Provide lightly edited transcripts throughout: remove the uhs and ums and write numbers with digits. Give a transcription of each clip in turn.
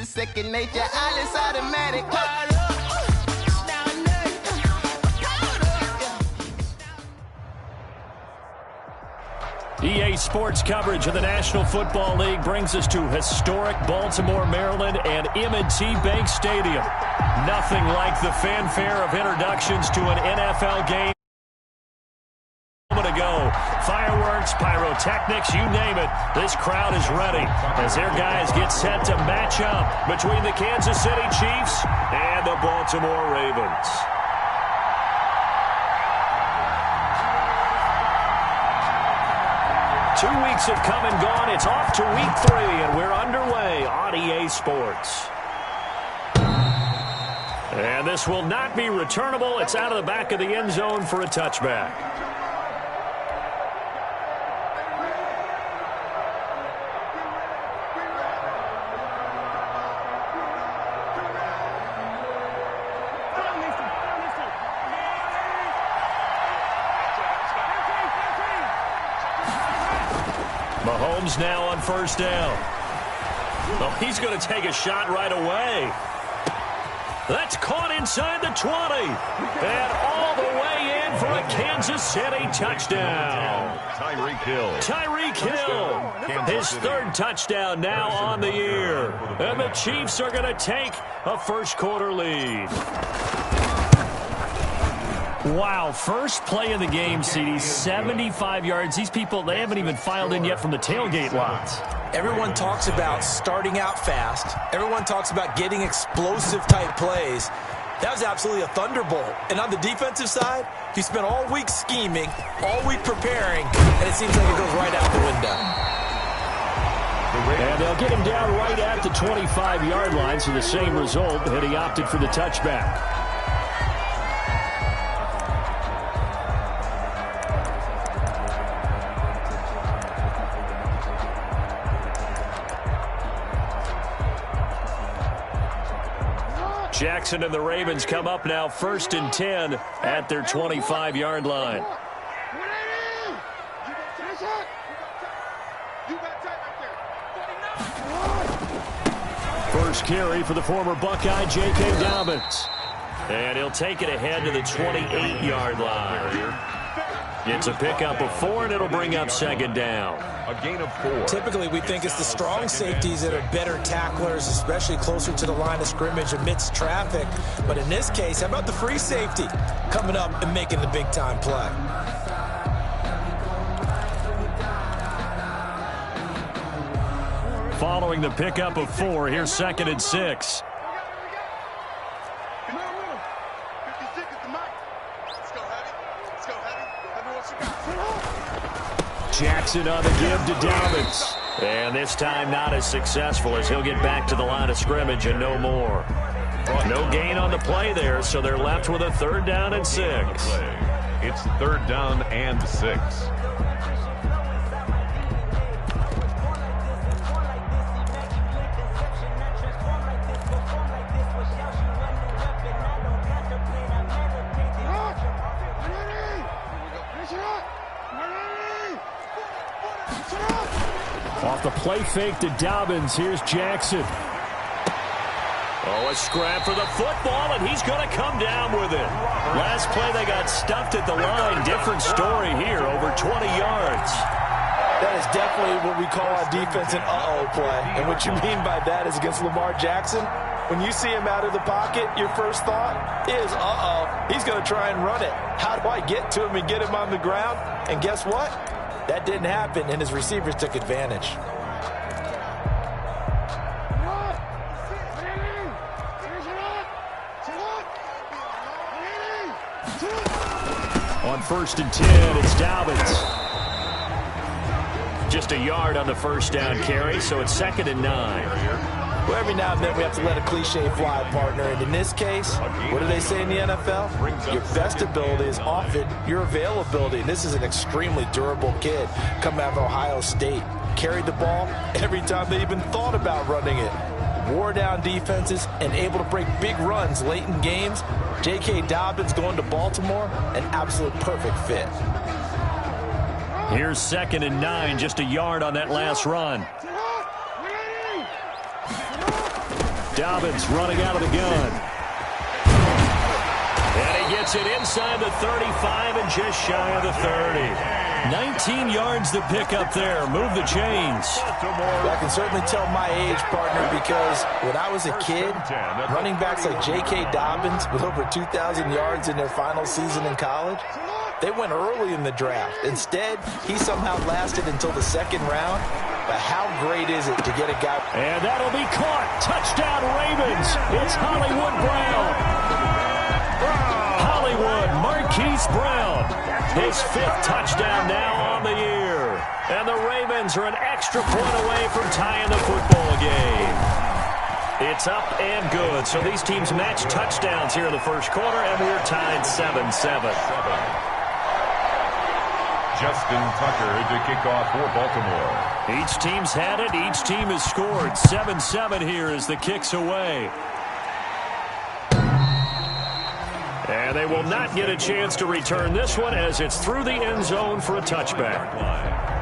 second nature. All is automatic. EA Sports coverage of the National Football League brings us to historic Baltimore, Maryland, and M&T Bank Stadium. Nothing like the fanfare of introductions to an NFL game. A moment ago, fireworks, pyrotechnics, you name it, this crowd is ready as their guys get set to match up between the Kansas City Chiefs and the Baltimore Ravens. Two weeks have come and gone. It's off to week 3, and we're underway on EA Sports. And this will not be returnable. It's out of the back of the end zone for a touchback. Mahomes now on first down. Oh, he's going to take a shot right away. That's caught inside the 20. And all the way in for a Kansas City touchdown. Tyreek Hill. Tyreek Hill. His third touchdown now on the year. And the Chiefs are going to take a first quarter lead. Wow, first play of the game, CD, 75 yards. These people, they haven't even filed in yet from the tailgate lots. Everyone talks about starting out fast. Everyone talks about getting explosive-type plays. That was absolutely a thunderbolt. And on the defensive side, he spent all week scheming, all week preparing, and it seems like it goes right out the window. And they'll get him down right at the 25-yard line, so the same result, and he opted for the touchback. Jackson and the Ravens come up now 1st and 10 at their 25-yard line. First carry for the former Buckeye, J.K. Dobbins. And he'll take it ahead to the 28-yard line. It's a pickup of 4, and it'll bring up second down. A gain of 4. Typically, we think it's the strong safeties that are better tacklers, especially closer to the line of scrimmage amidst traffic. But in this case, how about the free safety coming up and making the big-time play? Following the pickup of 4, here's 2nd and 6. Jackson on the give to Dobbins. And this time not as successful as he'll get back to the line of scrimmage and no more. No gain on the play there, so they're left with a 3rd down and 6. It's 3rd down and 6. Off the play fake to Dobbins, here's Jackson. Oh, a scrap for the football, and he's going to come down with it. Last play, they got stuffed at the line. Different story here, over 20 yards. That is definitely what we call on defense an uh-oh play. And what you mean by that is against Lamar Jackson, when you see him out of the pocket, your first thought is, uh-oh, he's going to try and run it. How do I get to him and get him on the ground? And guess what? That didn't happen, and his receivers took advantage. On 1st and 10, it's Dobbins. Just a yard on the first down carry, so it's 2nd and 9. Well, every now and then we have to let a cliche fly, partner. And in this case, what do they say in the NFL? Your best ability is often your availability. And this is an extremely durable kid coming out of Ohio State. Carried the ball every time they even thought about running it. Wore down defenses and able to break big runs late in games. J.K. Dobbins going to Baltimore, an absolute perfect fit. Here's 2nd and 9, just a yard on that last run. Dobbins running out of the gun. And he gets it inside the 35 and just shy of the 30. 19 yards to pick up there. Move the chains. I can certainly tell my age, partner, because when I was a kid, running backs like J.K. Dobbins with over 2,000 yards in their final season in college, they went early in the draft. Instead, he somehow lasted until the second round. But how great is it to get a guy? And that'll be caught. Touchdown, Ravens. It's Hollywood Brown. Hollywood Marquise Brown. His 5th touchdown now on the year. And the Ravens are an extra point away from tying the football game. It's up and good. So these teams match touchdowns here in the first quarter, and we're tied 7-7. Justin Tucker to kick off for Baltimore. Each team's had it. Each team has scored. 7-7 here as the kick's away. And they will not get a chance to return this one as it's through the end zone for a touchback.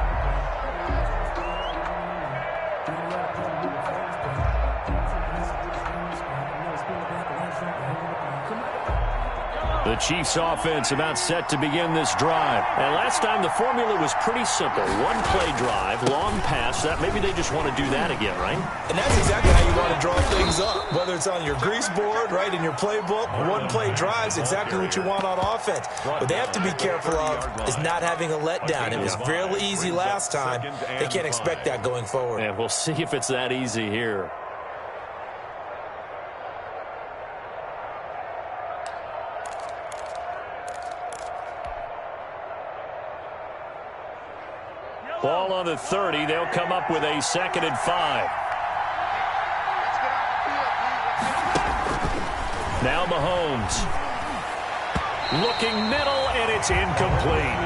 The Chiefs offense about set to begin this drive. And last time the formula was pretty simple. One play drive, long pass. Maybe they just want to do that again, right? And that's exactly how you want to draw things up. Whether it's on your grease board, right, in your playbook, one play drives exactly what you want on offense. What they have to be careful of is not having a letdown. It was fairly easy last time. They can't expect that going forward. And we'll see if it's that easy here. Ball on the 30. They'll come up with a 2nd and 5. Now Mahomes. Looking middle, and it's incomplete.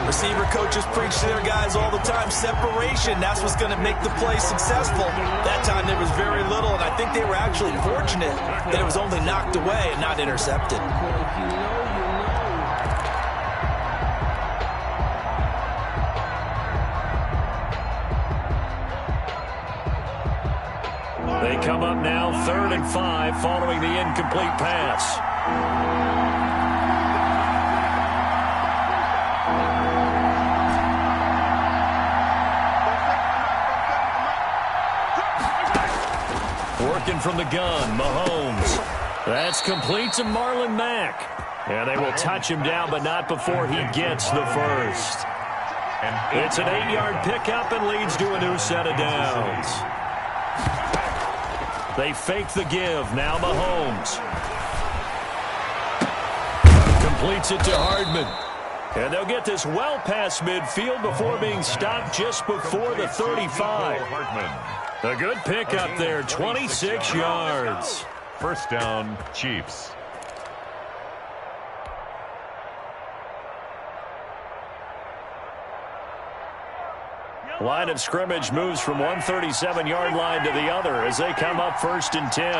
Receiver coaches preach to their guys all the time. Separation, that's what's going to make the play successful. That time there was very little, and I think they were actually fortunate that it was only knocked away and not intercepted. They come up now 3rd and 5 following the incomplete pass. Working from the gun, Mahomes. That's complete to Marlon Mack. And they will touch him down, but not before he gets the first. It's an 8-yard pickup and leads to a new set of downs. They fake the give. Now Mahomes. Completes it to Hardman. And they'll get this well past midfield before being stopped just before the 35. A good pickup there, 26 yards. First down, Chiefs. Line of scrimmage moves from one 37-yard line to the other as they come up 1st and 10.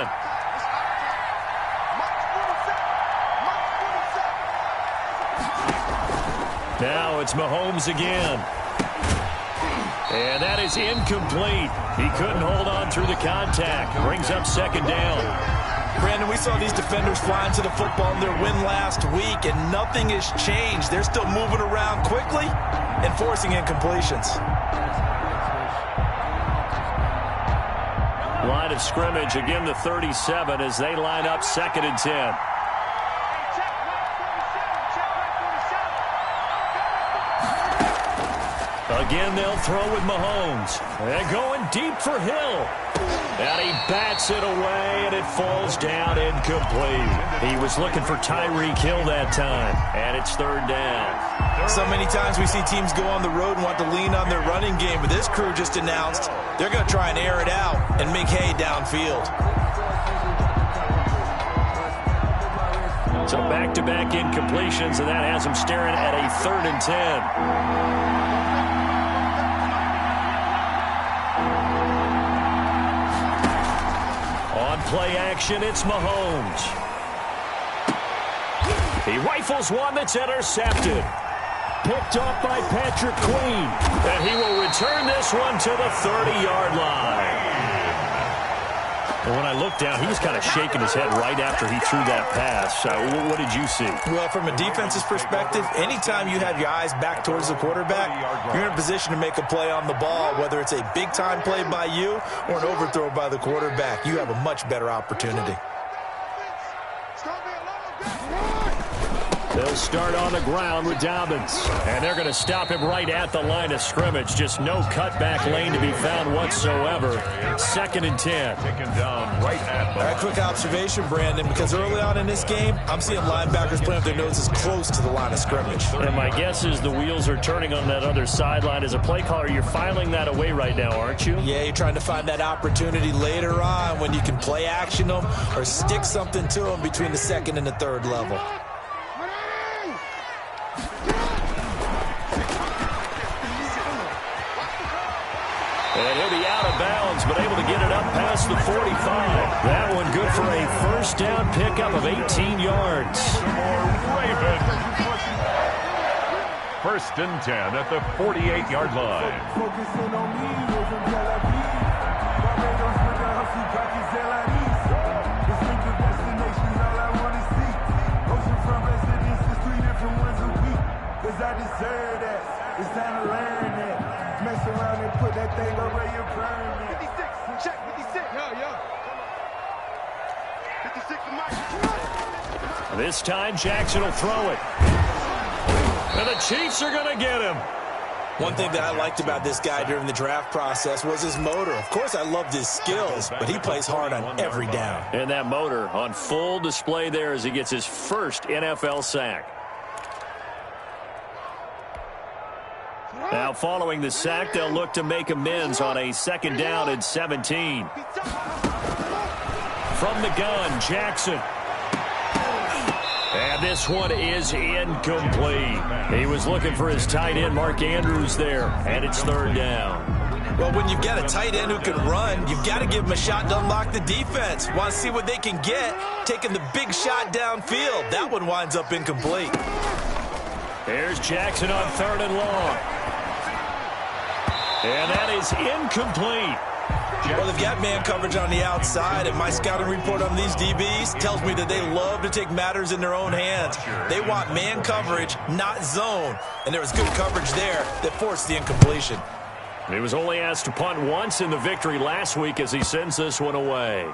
Now it's Mahomes again. And that is incomplete. He couldn't hold on through the contact. Brings up 2nd down. Brandon, we saw these defenders flying to the football in their win last week, and nothing has changed. They're still moving around quickly and forcing incompletions. Line of scrimmage, again the 37 as they line up 2nd and 10. Again, they'll throw with Mahomes. They're going deep for Hill. And he bats it away, and it falls down incomplete. He was looking for Tyreek Hill that time, and it's 3rd down. So many times we see teams go on the road and want to lean on their running game, but this crew just announced they're going to try and air it out and make hay downfield. So back-to-back incompletions, and that has them staring at a 3rd and 10. Play action, it's Mahomes. He rifles one that's intercepted. Picked off by Patrick Queen. And he will return this one to the 30-yard line. Well, when I looked down, he was kind of shaking his head right after he threw that pass. What did you see? Well, from a defense's perspective, anytime you have your eyes back towards the quarterback, you're in a position to make a play on the ball, whether it's a big-time play by you or an overthrow by the quarterback. You have a much better opportunity. They'll start on the ground with Dobbins. And they're going to stop him right at the line of scrimmage. Just no cutback lane to be found whatsoever. 2nd and 10. Taken down right at the All right, quick observation, Brandon, because early on in this game, I'm seeing linebackers playing with their noses close to the line of scrimmage. And my guess is the wheels are turning on that other sideline. As a play caller, you're filing that away right now, aren't you? Yeah, you're trying to find that opportunity later on when you can play action them or stick something to them between the 2nd and the 3rd level. And he'll be out of bounds, but able to get it up past the 45. That one good for a first down pickup of 18 yards. Ravens. 1st and 10 at the 48-yard line. I deserve that. It's time to learn that. Mess around and put that thing over your burn. 56, check 56. Yo. 56 for Mike. This time Jackson will throw it. And the Chiefs are going to get him. One thing that I liked about this guy during the draft process was his motor. Of course, I loved his skills, but he plays hard on every down. And that motor on full display there as he gets his first NFL sack. Now following the sack, they'll look to make amends on a 2nd down and 17. From the gun, Jackson. And this one is incomplete. He was looking for his tight end, Mark Andrews, there. And it's 3rd down. Well, when you've got a tight end who can run, you've got to give him a shot to unlock the defense. Want to see what they can get, taking the big shot downfield. That one winds up incomplete. There's Jackson on 3rd and long. And that is incomplete. Well, they've got man coverage on the outside, and my scouting report on these DBs tells me that they love to take matters in their own hands. They want man coverage, not zone. And there was good coverage there that forced the incompletion. He was only asked to punt once in the victory last week as he sends this one away.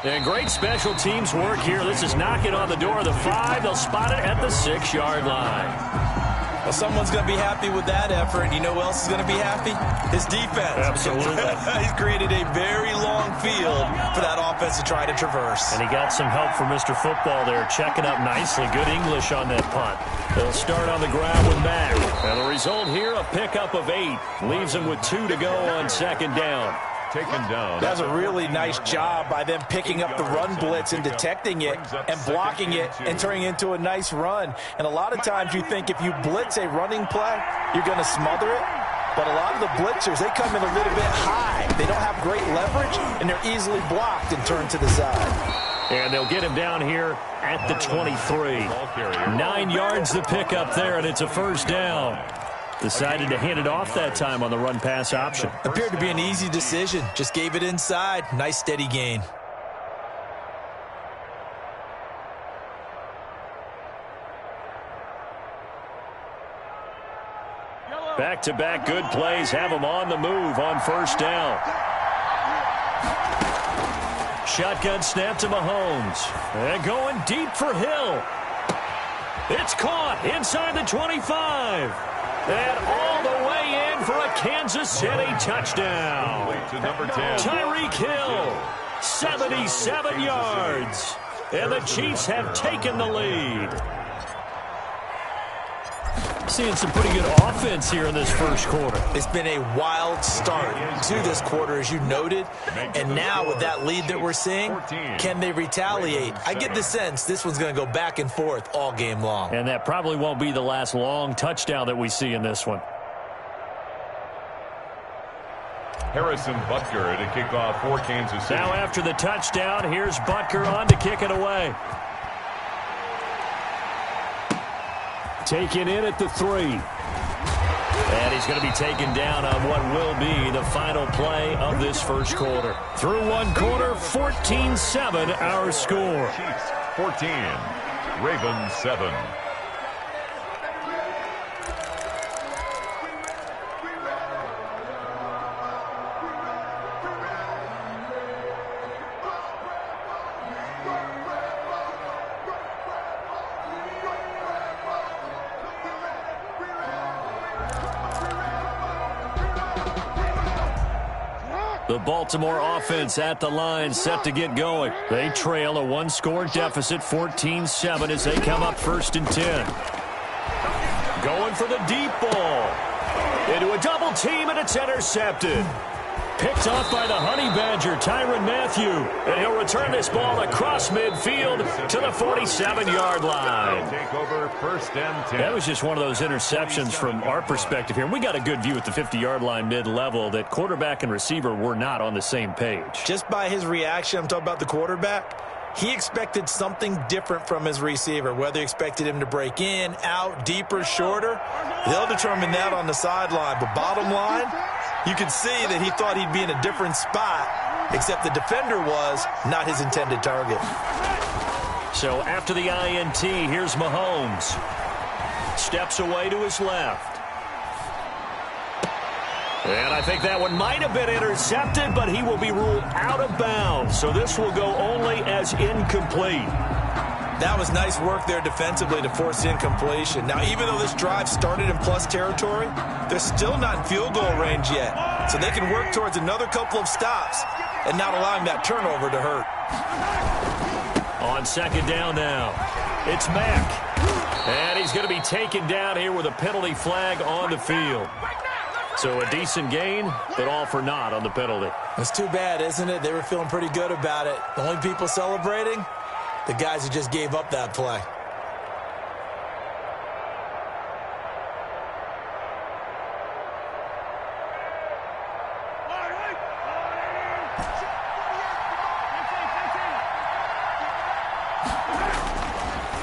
And great special teams work here. This is knocking on the door of the 5. They'll spot it at the 6-yard line. Well, someone's going to be happy with that effort. You know who else is going to be happy? His defense. Absolutely. He's created a very long field for that offense to try to traverse. And he got some help from Mr. Football there, checking up nicely. Good English on that punt. They'll start on the ground with Mack. And the result here, a pickup of 8. Leaves him with 2 to go on 2nd down. Taken down. That was a really nice job by them picking up the run blitz and detecting it and blocking it and turning it into a nice run. And a lot of times you think if you blitz a running play, you're going to smother it. But a lot of the blitzers, they come in a little bit high. They don't have great leverage, and they're easily blocked and turned to the side. And they'll get him down here at the 23. 9 yards the pickup there, and it's a 1st down. Decided to hand it off that time on the run-pass option. Appeared to be an easy decision. Just gave it inside. Nice, steady gain. Back-to-back good plays have him on the move on 1st down. Shotgun snap to Mahomes. And going deep for Hill. It's caught inside the 25. And all the way in for a Kansas City touchdown. To number 10. Tyreek Hill, 77 yards. And the Chiefs have taken the lead. Seeing some pretty good offense here in this 1st quarter. It's been a wild start to this quarter, as you noted. And now with that lead that we're seeing, can they retaliate? I get the sense this one's going to go back and forth all game long. And that probably won't be the last long touchdown that we see in this one. Harrison Butker to kick off for Kansas City. Now after the touchdown, here's Butker on to kick it away. Taken in at the 3. And he's going to be taken down on what will be the final play of this first quarter. Through one quarter, 14-7 our score. Chiefs 14, Ravens 7. The Baltimore offense at the line, set to get going. They trail a one-score deficit, 14-7, as they come up 1st and 10. Going for the deep ball. Into a double team, and it's intercepted. Picked off by the Honey Badger, Tyrann Mathieu. And he'll return this ball across midfield to the 47-yard line. Take over 1st and 10. That was just one of those interceptions from our perspective here. We got a good view at the 50-yard line mid-level that quarterback and receiver were not on the same page. Just by his reaction, I'm talking about the quarterback, he expected something different from his receiver, whether he expected him to break in, out, deeper, shorter. They'll determine that on the sideline. But bottom line, you can see that he thought he'd be in a different spot, except the defender was not his intended target. So after the INT, here's Mahomes. Steps away to his left. And I think that one might have been intercepted, but he will be ruled out of bounds. So this will go only as incomplete. That was nice work there defensively to force incompletion. Now, even though this drive started in plus territory, they're still not in field goal range yet. So they can work towards another couple of stops and not allowing that turnover to hurt. On 2nd down now, it's Mack. And he's going to be taken down here with a penalty flag on the field. So a decent gain, but all for naught on the penalty. It's too bad, isn't it? They were feeling pretty good about it. The only people celebrating, the guys who just gave up that play.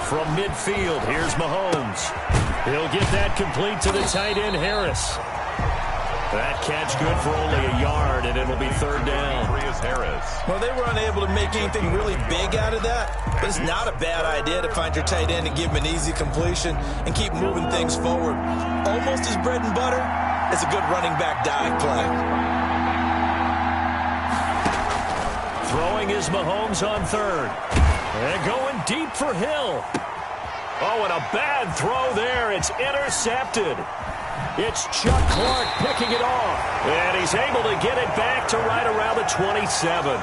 From midfield, here's Mahomes. He'll get that complete to the tight end, Harris. That catch good for only a yard, and it'll be 3rd down. Well, they were unable to make anything really big out of that, but it's not a bad idea to find your tight end and give him an easy completion and keep moving things forward. Almost as bread and butter as a good running back dive play. Throwing is Mahomes on 3rd. And going deep for Hill. Oh, and a bad throw there. It's intercepted. It's Chuck Clark picking it off. And he's able to get it back to right around the 27.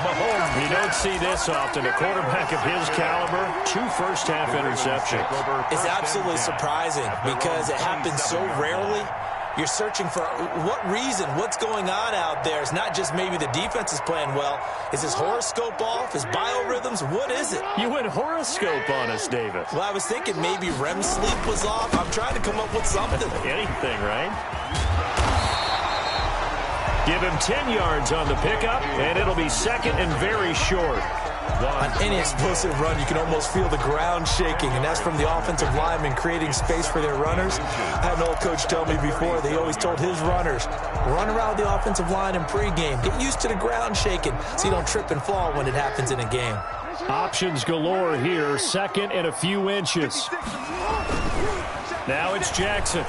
Mahomes, you don't see this often. A quarterback of his caliber, 2 first-half interceptions. It's absolutely surprising because it happens so rarely. You're searching for what reason, what's going on out there. It's not just maybe the defense is playing well. Is his horoscope off? His biorhythms? What is it? You went horoscope on us, David. Well, I was thinking maybe REM sleep was off. I'm trying to come up with something. Anything, right? Give him 10 yards on the pickup, and it'll be 2nd and very short. On any explosive run, you can almost feel the ground shaking, and that's from the offensive linemen creating space for their runners. I had an old coach tell me before, they always told his runners, run around the offensive line in pregame. Get used to the ground shaking so you don't trip and fall when it happens in a game. Options galore here, 2nd and a few inches. Now it's Jackson.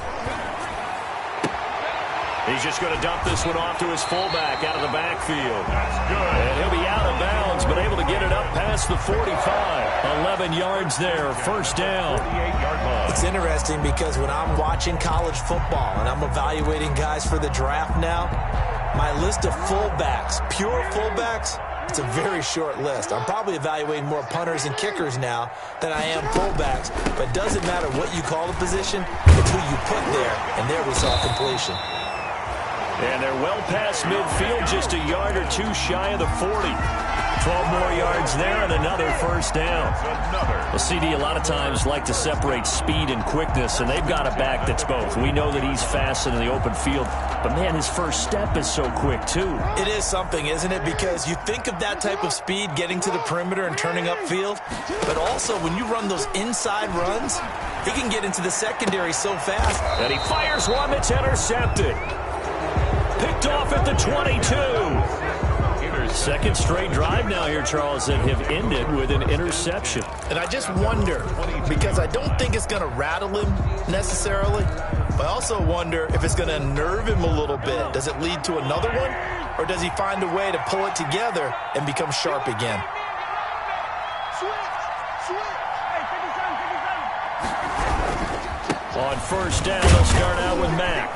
He's just going to dump this one off to his fullback out of the backfield. That's good. And he'll be out of bounds, but able to get it up past the 45. 11 yards there, 1st down. 48-yard line. It's interesting because when I'm watching college football and I'm evaluating guys for the draft now, my list of fullbacks, pure fullbacks, it's a very short list. I'm probably evaluating more punters and kickers now than I am fullbacks, but it doesn't matter what you call the position, it's who you put there, and there we saw completion. And they're well past midfield, just a yard or 2 shy of the 40. 12 more yards there and another 1st down. Well, CD, a lot of times like to separate speed and quickness, and they've got a back that's both. We know that he's fast in the open field, but, man, his first step is so quick, too. It is something, isn't it? Because you think of that type of speed getting to the perimeter and turning upfield, but also when you run those inside runs, He can get into the secondary so fast. And he fires one that's intercepted. Picked off at the 22. Second straight drive now here, Charles, that have ended with an interception. And I just wonder, because I don't think it's going to rattle him necessarily, but I also wonder if it's going to unnerve him a little bit. Does it lead to another one, or does he find a way to pull it together and become sharp again? On first down, they'll start out with Mack.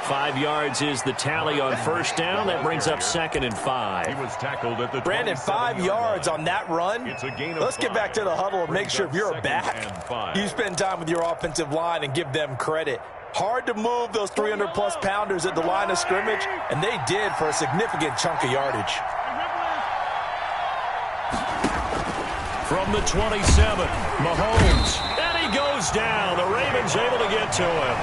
5 yards is the tally on first down. That brings up 2nd and 5. He was tackled at the Brandon, 5 yards on that run. Let's get back to the huddle and make sure if you're a back, you spend time with your offensive line and give them credit. Hard to move those 300-plus pounders at the line of scrimmage, and they did for a significant chunk of yardage. From the 27, Mahomes. And he goes down. The Ravens able to get to him.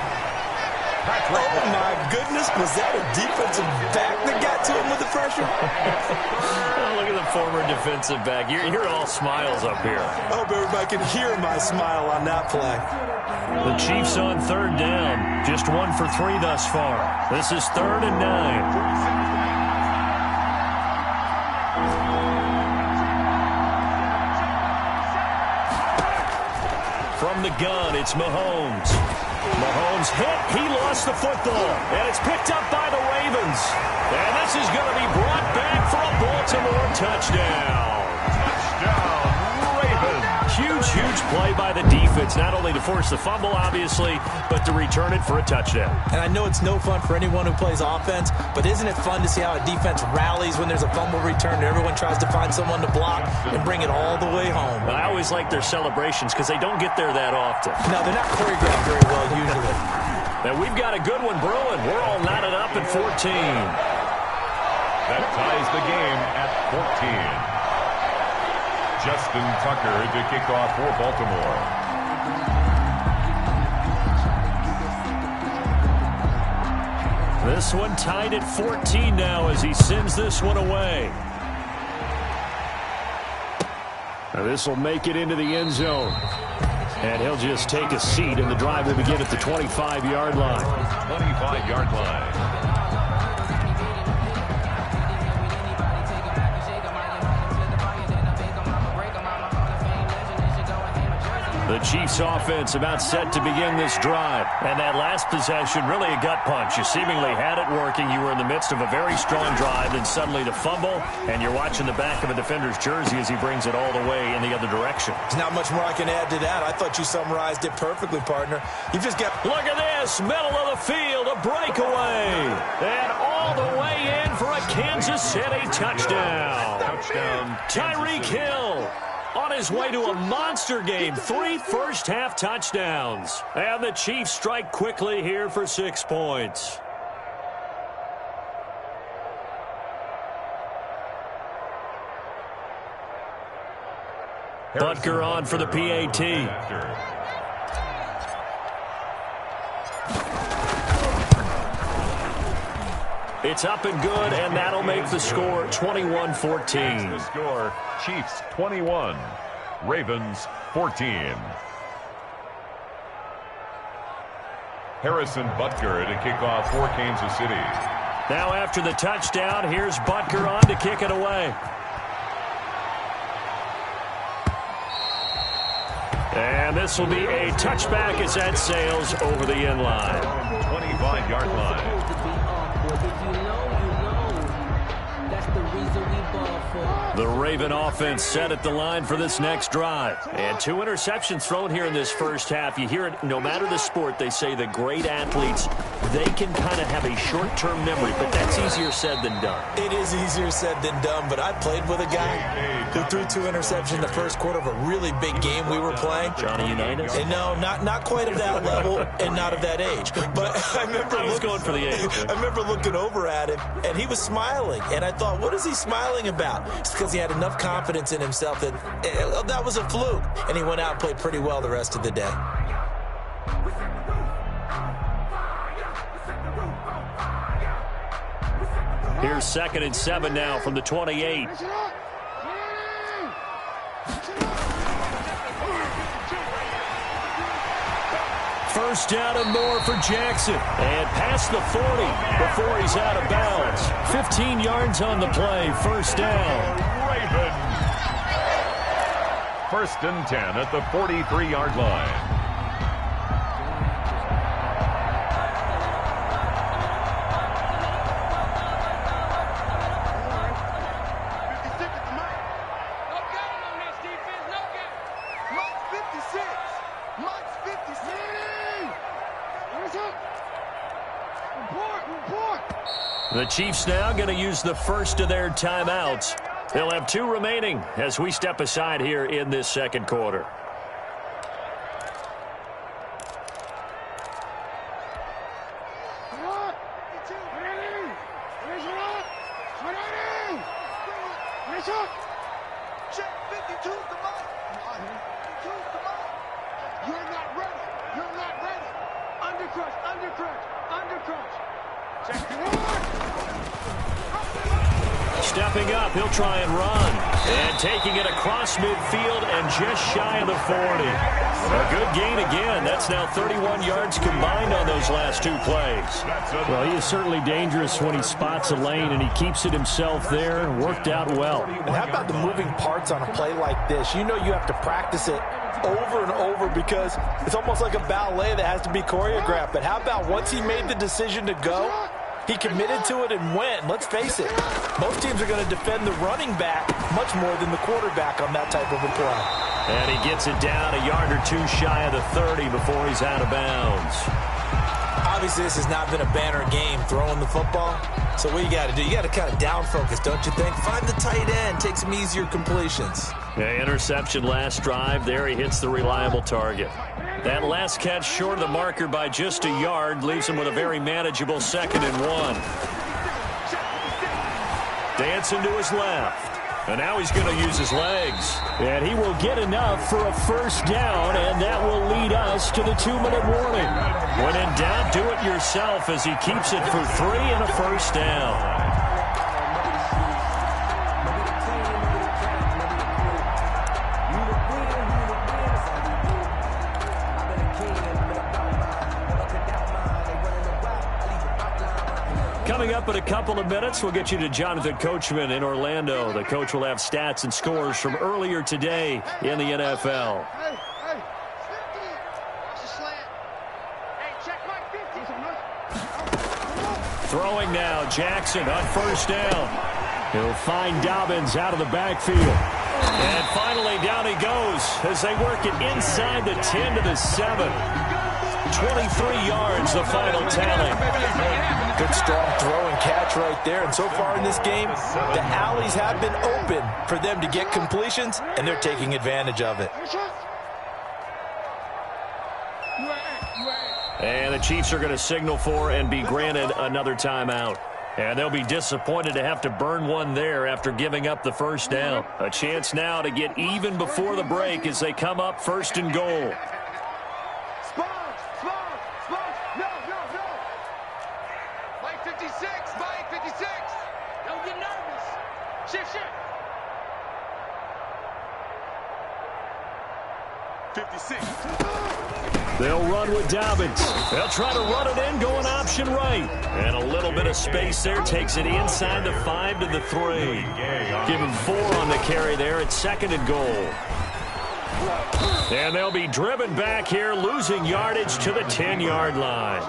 Oh, my goodness. Was that a defensive back that got to him with the pressure? Oh, look at the former defensive back. You're all smiles up here. I hope everybody can hear my smile on that play. The Chiefs on third down. Just 1 for 3 thus far. This is 3rd and 9. From the gun, it's Mahomes. Mahomes hit. He lost the football. And it's picked up by the Ravens. And this is going to be brought back for a Baltimore touchdown. Touchdown, Ravens. Huge play by the defense. Not only to force the fumble, obviously, but to return it for a touchdown. And I know it's no fun for anyone who plays offense, but isn't it fun to see how a defense rallies when there's a fumble return and everyone tries to find someone to block and bring it all the way home? I always like their celebrations because they don't get there that often. No, they're not choreographed very well usually. Now we've got a good one brewing. We're all knotted up at 14. That ties the game at 14. Justin Tucker to kick off for Baltimore. This one tied at 14 now as he sends this one away. Now this will make it into the end zone. And he'll just take a seat, and the drive will begin at the 25-yard line. 25-yard line. The Chiefs offense about set to begin this drive. And that last possession, really a gut punch. You seemingly had it working. You were in the midst of a very strong drive, then suddenly the fumble, and you're watching the back of a defender's jersey as he brings it all the way in the other direction. There's not much more I can add to that. I thought you summarized it perfectly, partner. You just got... Look at this, middle of the field, a breakaway. And all the way in for a Kansas City touchdown. Tyreek Hill on his way to a monster game. 3 first-half touchdowns. And the Chiefs strike quickly here for 6 points. Butker on for the PAT. It's up and good, and that'll make the score 21-14. The score, Chiefs 21, Ravens 14. Harrison Butker to kick off for Kansas City. Now after the touchdown, here's Butker on to kick it away. And this will be a touchback as that sails over the end line. 25-yard line. The Raven offense set at the line for this next drive. And 2 interceptions thrown here in this first half. You hear it, no matter the sport, they say the great athletes, they can kind of have a short-term memory, but that's easier said than done. It is easier said than done, but I played with a guy who threw 2 interceptions in the first quarter of a really big game we were playing. Johnny Unitas? And no, not quite of that level and not of that age. But I was going for the age. I remember looking over at him, and he was smiling. And I thought, what is he smiling about? It's because he had enough confidence in himself that that was a fluke. And he went out and played pretty well the rest of the day. Here's 2nd and 7 now from the 28. first down and more for Jackson. And past the 40 before he's out of bounds. 15 yards on the play, first down. Ravens. First and 10 at the 43-yard line. The Chiefs now going to use the first of their timeouts. They'll have 2 remaining as we step aside here in this second quarter. Stepping up, he'll try and run. And taking it across midfield and just shy of the 40. A good gain again. That's now 31 yards combined on those last 2 plays. Well, he is certainly dangerous when he spots a lane, and he keeps it himself there. Worked out well. And how about the moving parts on a play like this? You know you have to practice it over and over because it's almost like a ballet that has to be choreographed. But how about once he made the decision to go, he committed to it and went. Let's face it, most teams are going to defend the running back much more than the quarterback on that type of a play. And he gets it down a yard or 2 shy of the 30 before he's out of bounds. Obviously, this has not been a banner game throwing the football. So what you got to do, you got to kind of down focus, don't you think? Find the tight end, take some easier completions. Yeah, interception last drive. There he hits the reliable target. That last catch short of the marker by just a yard leaves him with a very manageable 2nd and 1. Dancing to his left. And now he's going to use his legs. And he will get enough for a first down, and that will lead us to the 2-minute warning. When in doubt, do it yourself as he keeps it for 3 and a first down. Coming up in a couple of minutes, we'll get you to Jonathan Coachman in Orlando. The coach will have stats and scores from earlier today in the NFL. Throwing now, Jackson on first down. He'll find Dobbins out of the backfield. And finally, down he goes as they work it inside the 10 to the 7. 23 yards, the final tally. Good strong throw and catch right there. And so far in this game, the alleys have been open for them to get completions, and they're taking advantage of it. And the Chiefs are going to signal for and be granted another timeout. And they'll be disappointed to have to burn one there after giving up the first down. A chance now to get even before the break as they come up 1st and goal. Mike 56, Mike 56. Don't get nervous. Shift. 56. They'll run with Dobbins. They'll try to run it in, going option right. And a little bit of space there takes it inside the 5 to the 3. Give him 4 on the carry there at 2nd and goal. And they'll be driven back here, losing yardage to the 10-yard line.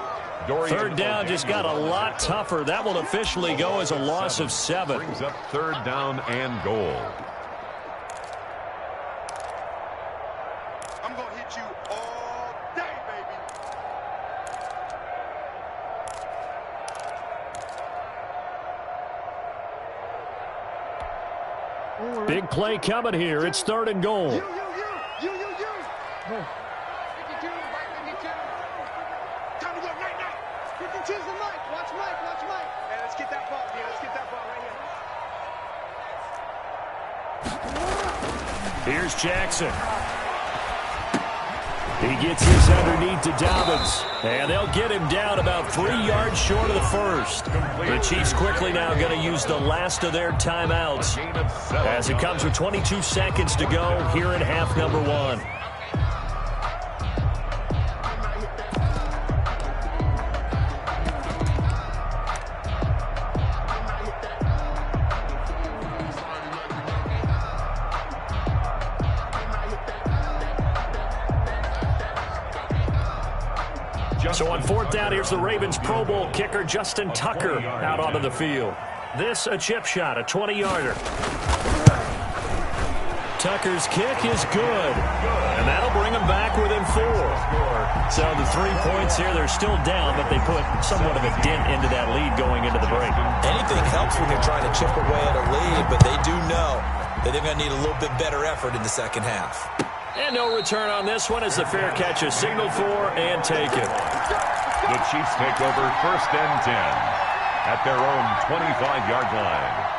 3rd down just got a lot tougher. That will officially go as a loss of 7. Brings up 3rd down and goal. I'm going to hit you all day, baby. Big play coming here. It's 3rd and goal. You. 52, Mike 52. Time to go, night. 52's the Mike. Watch Mike. Hey, let's get that ball. Yeah, let's get that ball right here. Here's Jackson. He gets this underneath to Dobbins. And they'll get him down about 3 yards short of the first. The Chiefs quickly now going to use the last of their timeouts as it comes with 22 seconds to go here in half number 1. So on 4th down, here's the Ravens Pro Bowl kicker Justin Tucker out onto the field. This a chip shot, a 20-yarder. Tucker's kick is good, and that'll bring them back within 4. So the 3 points here, they're still down, but they put somewhat of a dent into that lead going into the break. Anything helps when you're trying to chip away at a lead, but they do know that they're going to need a little bit better effort in the second half. And no return on this one as the fair catch is signaled for and taken. The Chiefs take over 1st and 10 at their own 25-yard line.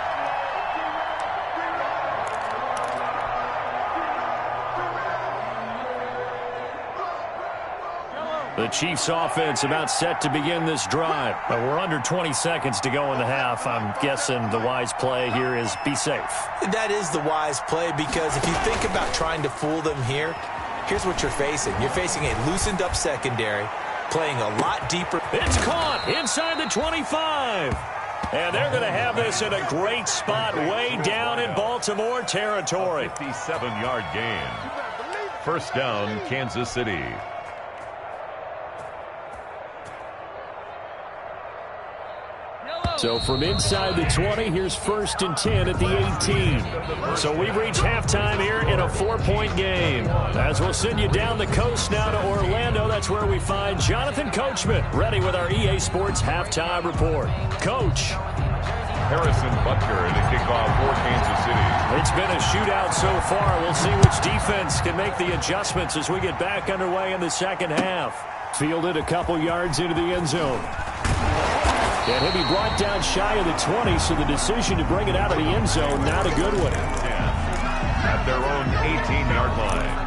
The Chiefs offense about set to begin this drive. But we're under 20 seconds to go in the half. I'm guessing the wise play here is be safe. That is the wise play, because if you think about trying to fool them here, here's what you're facing. You're facing a loosened up secondary, playing a lot deeper. It's caught inside the 25. And they're going to have this in a great spot way down in Baltimore territory. 57-yard gain. 1st down, Kansas City. So from inside the 20, here's 1st and 10 at the 18. So we've reached halftime here in a 4-point game. As we'll send you down the coast now to Orlando, that's where we find Jonathan Coachman, ready with our EA Sports halftime report. Coach. Harrison Butker to kick off for Kansas City. It's been a shootout so far. We'll see which defense can make the adjustments as we get back underway in the second half. Fielded a couple yards into the end zone. And he'll be brought down shy of the 20, so the decision to bring it out of the end zone, not a good one. At their own 18-yard line.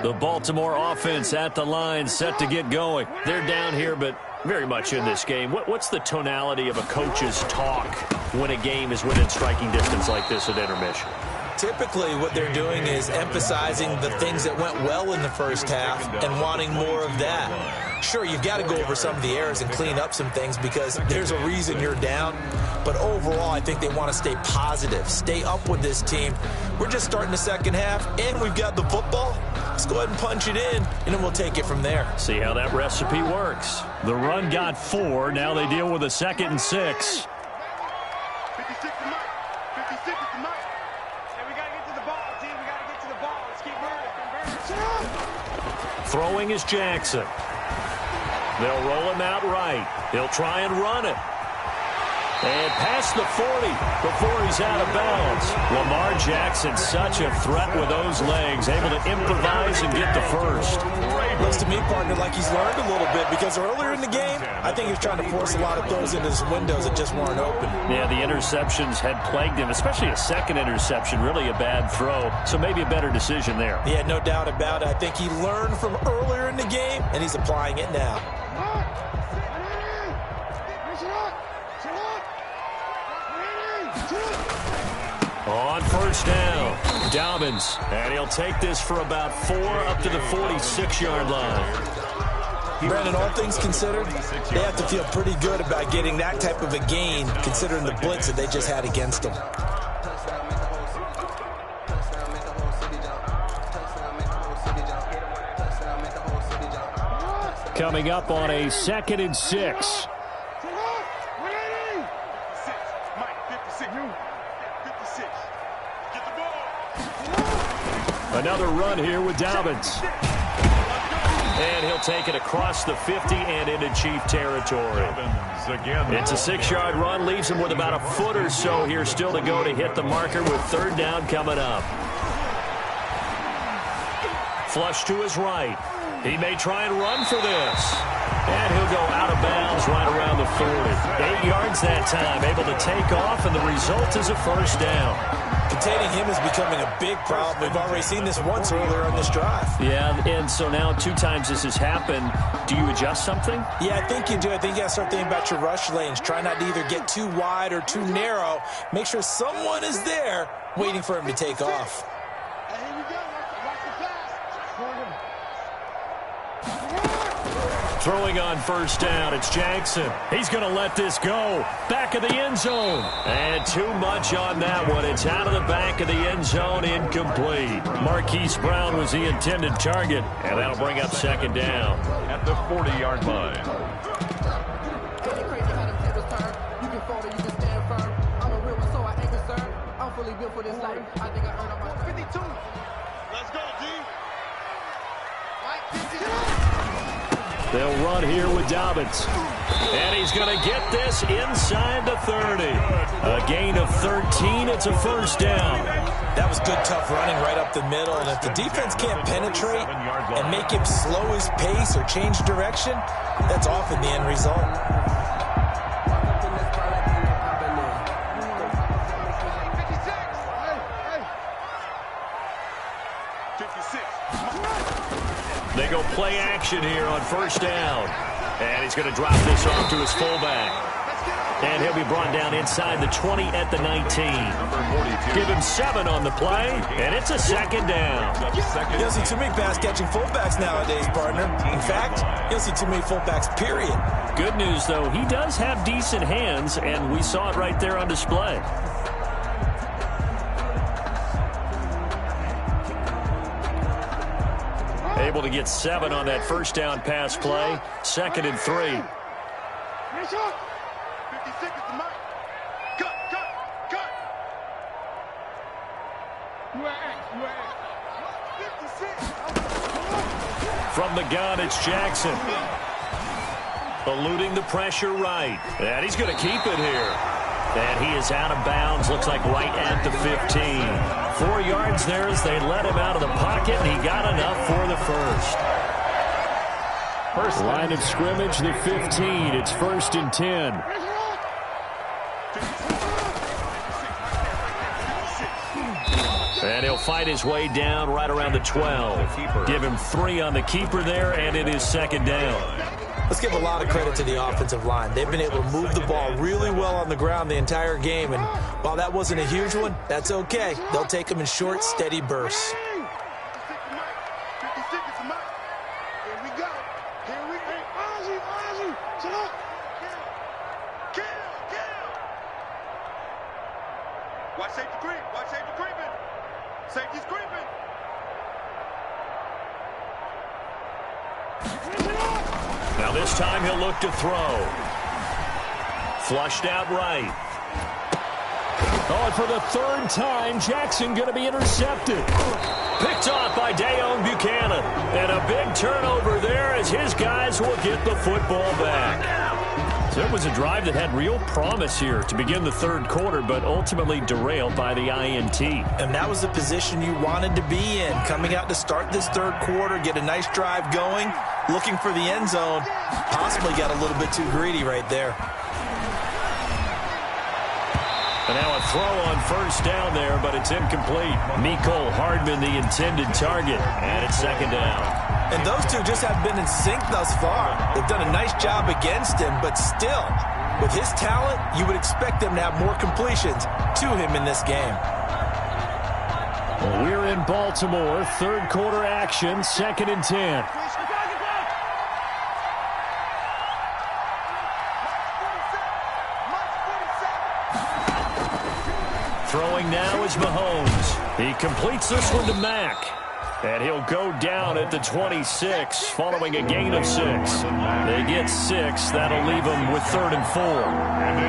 The Baltimore offense at the line, set to get going. They're down here, but very much in this game. What's the tonality of a coach's talk when a game is within striking distance like this at intermission? Typically, what they're doing is emphasizing the things that went well in the first half and wanting more of that. Sure, you've got to go over some of the errors and clean up some things because there's a reason you're down. But overall, I think they want to stay positive, stay up with this team. We're just starting the second half, and we've got the football. Let's go ahead and punch it in, and then we'll take it from there. See how that recipe works. The run got 4. Now they deal with a 2nd and 6. 56 to Mike. 56 to Mike. Hey, we got to get to the ball, team. We got to get to the ball. Let's keep moving. Throwing is Jackson. They'll roll him out right. He'll try and run it. And past the 40 before he's out of bounds. Lamar Jackson, such a threat with those legs, able to improvise and get the first. Looks to me, partner, like he's learned a little bit because earlier in the game, I think he was trying to force a lot of throws into his windows that just weren't open. Yeah, the interceptions had plagued him, especially a second interception, really a bad throw. So maybe a better decision there. Yeah, no doubt about it. I think he learned from earlier in the game, and he's applying it now. On 1st down, Dobbins, and he'll take this for about 4 up to the 46-yard line. Brandon, all things considered, they have to feel pretty good about getting that type of a gain considering the blitz that they just had against them. Coming up on a 2nd and 6. Another run here with Dobbins. And he'll take it across the 50 and into Chief territory. It's a 6-yard run, leaves him with about a foot or so here still to go to hit the marker with 3rd down coming up. Flush to his right. He may try and run for this. And he'll go out of bounds right around the 40. 8 yards that time, able to take off, and the result is a 1st down. Containing him is becoming a big problem. We've already seen this once earlier on this drive. Yeah, and so now 2 times this has happened. Do you adjust something? Yeah, I think you do. I think you got to start thinking about your rush lanes. Try not to either get too wide or too narrow. Make sure someone is there waiting for him to take off. Hey, here we go. Watch the pass. Throwing on first down, it's Jackson. He's going to let this go. Back of the end zone. And too much on that one. It's out of the back of the end zone, incomplete. Marquise Brown was the intended target, and that'll bring up second down. At the 40-yard line. For this life, I think I earned on my 52. Let's go, D. They'll run here with Dobbins. And he's going to get this inside the 30. A gain of 13. It's a first down. That was good, tough running right up the middle. And if the defense can't penetrate and make him slow his pace or change direction, that's often the end result. They go play action here on first down. And he's going to drop this off to his fullback. And he'll be brought down inside the 20 at the 19. Give him 7 on the play, and it's a second down. You don't see too many pass-catching fullbacks nowadays, partner. In fact, you don't see too many fullbacks, period. Good news, though, he does have decent hands, and we saw it right there on display. Able to get 7 on that first down pass play. 2nd and 3. 56 is the mark. Cut. From the gun, it's Jackson. Eluding the pressure right. And he's going to keep it here. And he is out of bounds. Looks like right at the 15. 4 yards there as they let him out of the pocket, and he got enough for the first. Line of scrimmage, the 15. It's 1st and 10. And he'll fight his way down right around the 12. Give him 3 on the keeper there, and it is 2nd down. Let's give a lot of credit to the offensive line. They've been able to move the ball really well on the ground the entire game. And while that wasn't a huge one, that's okay. They'll take them in short, steady bursts. 56 is the mark. Here we go. Ozzy. Shut up. Kill. Watch safety creeping. Safety's creeping. Now this time he'll look to throw. Flushed out right. Oh, and for the 3rd time, Jackson going to be intercepted. Picked off by Deone Bucannon. And a big turnover there as his guys will get the football back. So it was a drive that had real promise here to begin the 3rd quarter, but ultimately derailed by the INT. And that was the position you wanted to be in. Coming out to start this 3rd quarter, get a nice drive going, looking for the end zone. Possibly got a little bit too greedy right there. And now a throw on first down there, but it's incomplete. Mecole Hardman, the intended target, and it's 2nd down. And those two just have been in sync thus far. They've done a nice job against him, but still, with his talent, you would expect them to have more completions to him in this game. Well, we're in Baltimore, 3rd quarter action, 2nd and 10. Throwing now is Mahomes. He completes this one to Mack. And he'll go down at the 26 following a gain of 6. They get 6. That'll leave them with 3rd and 4.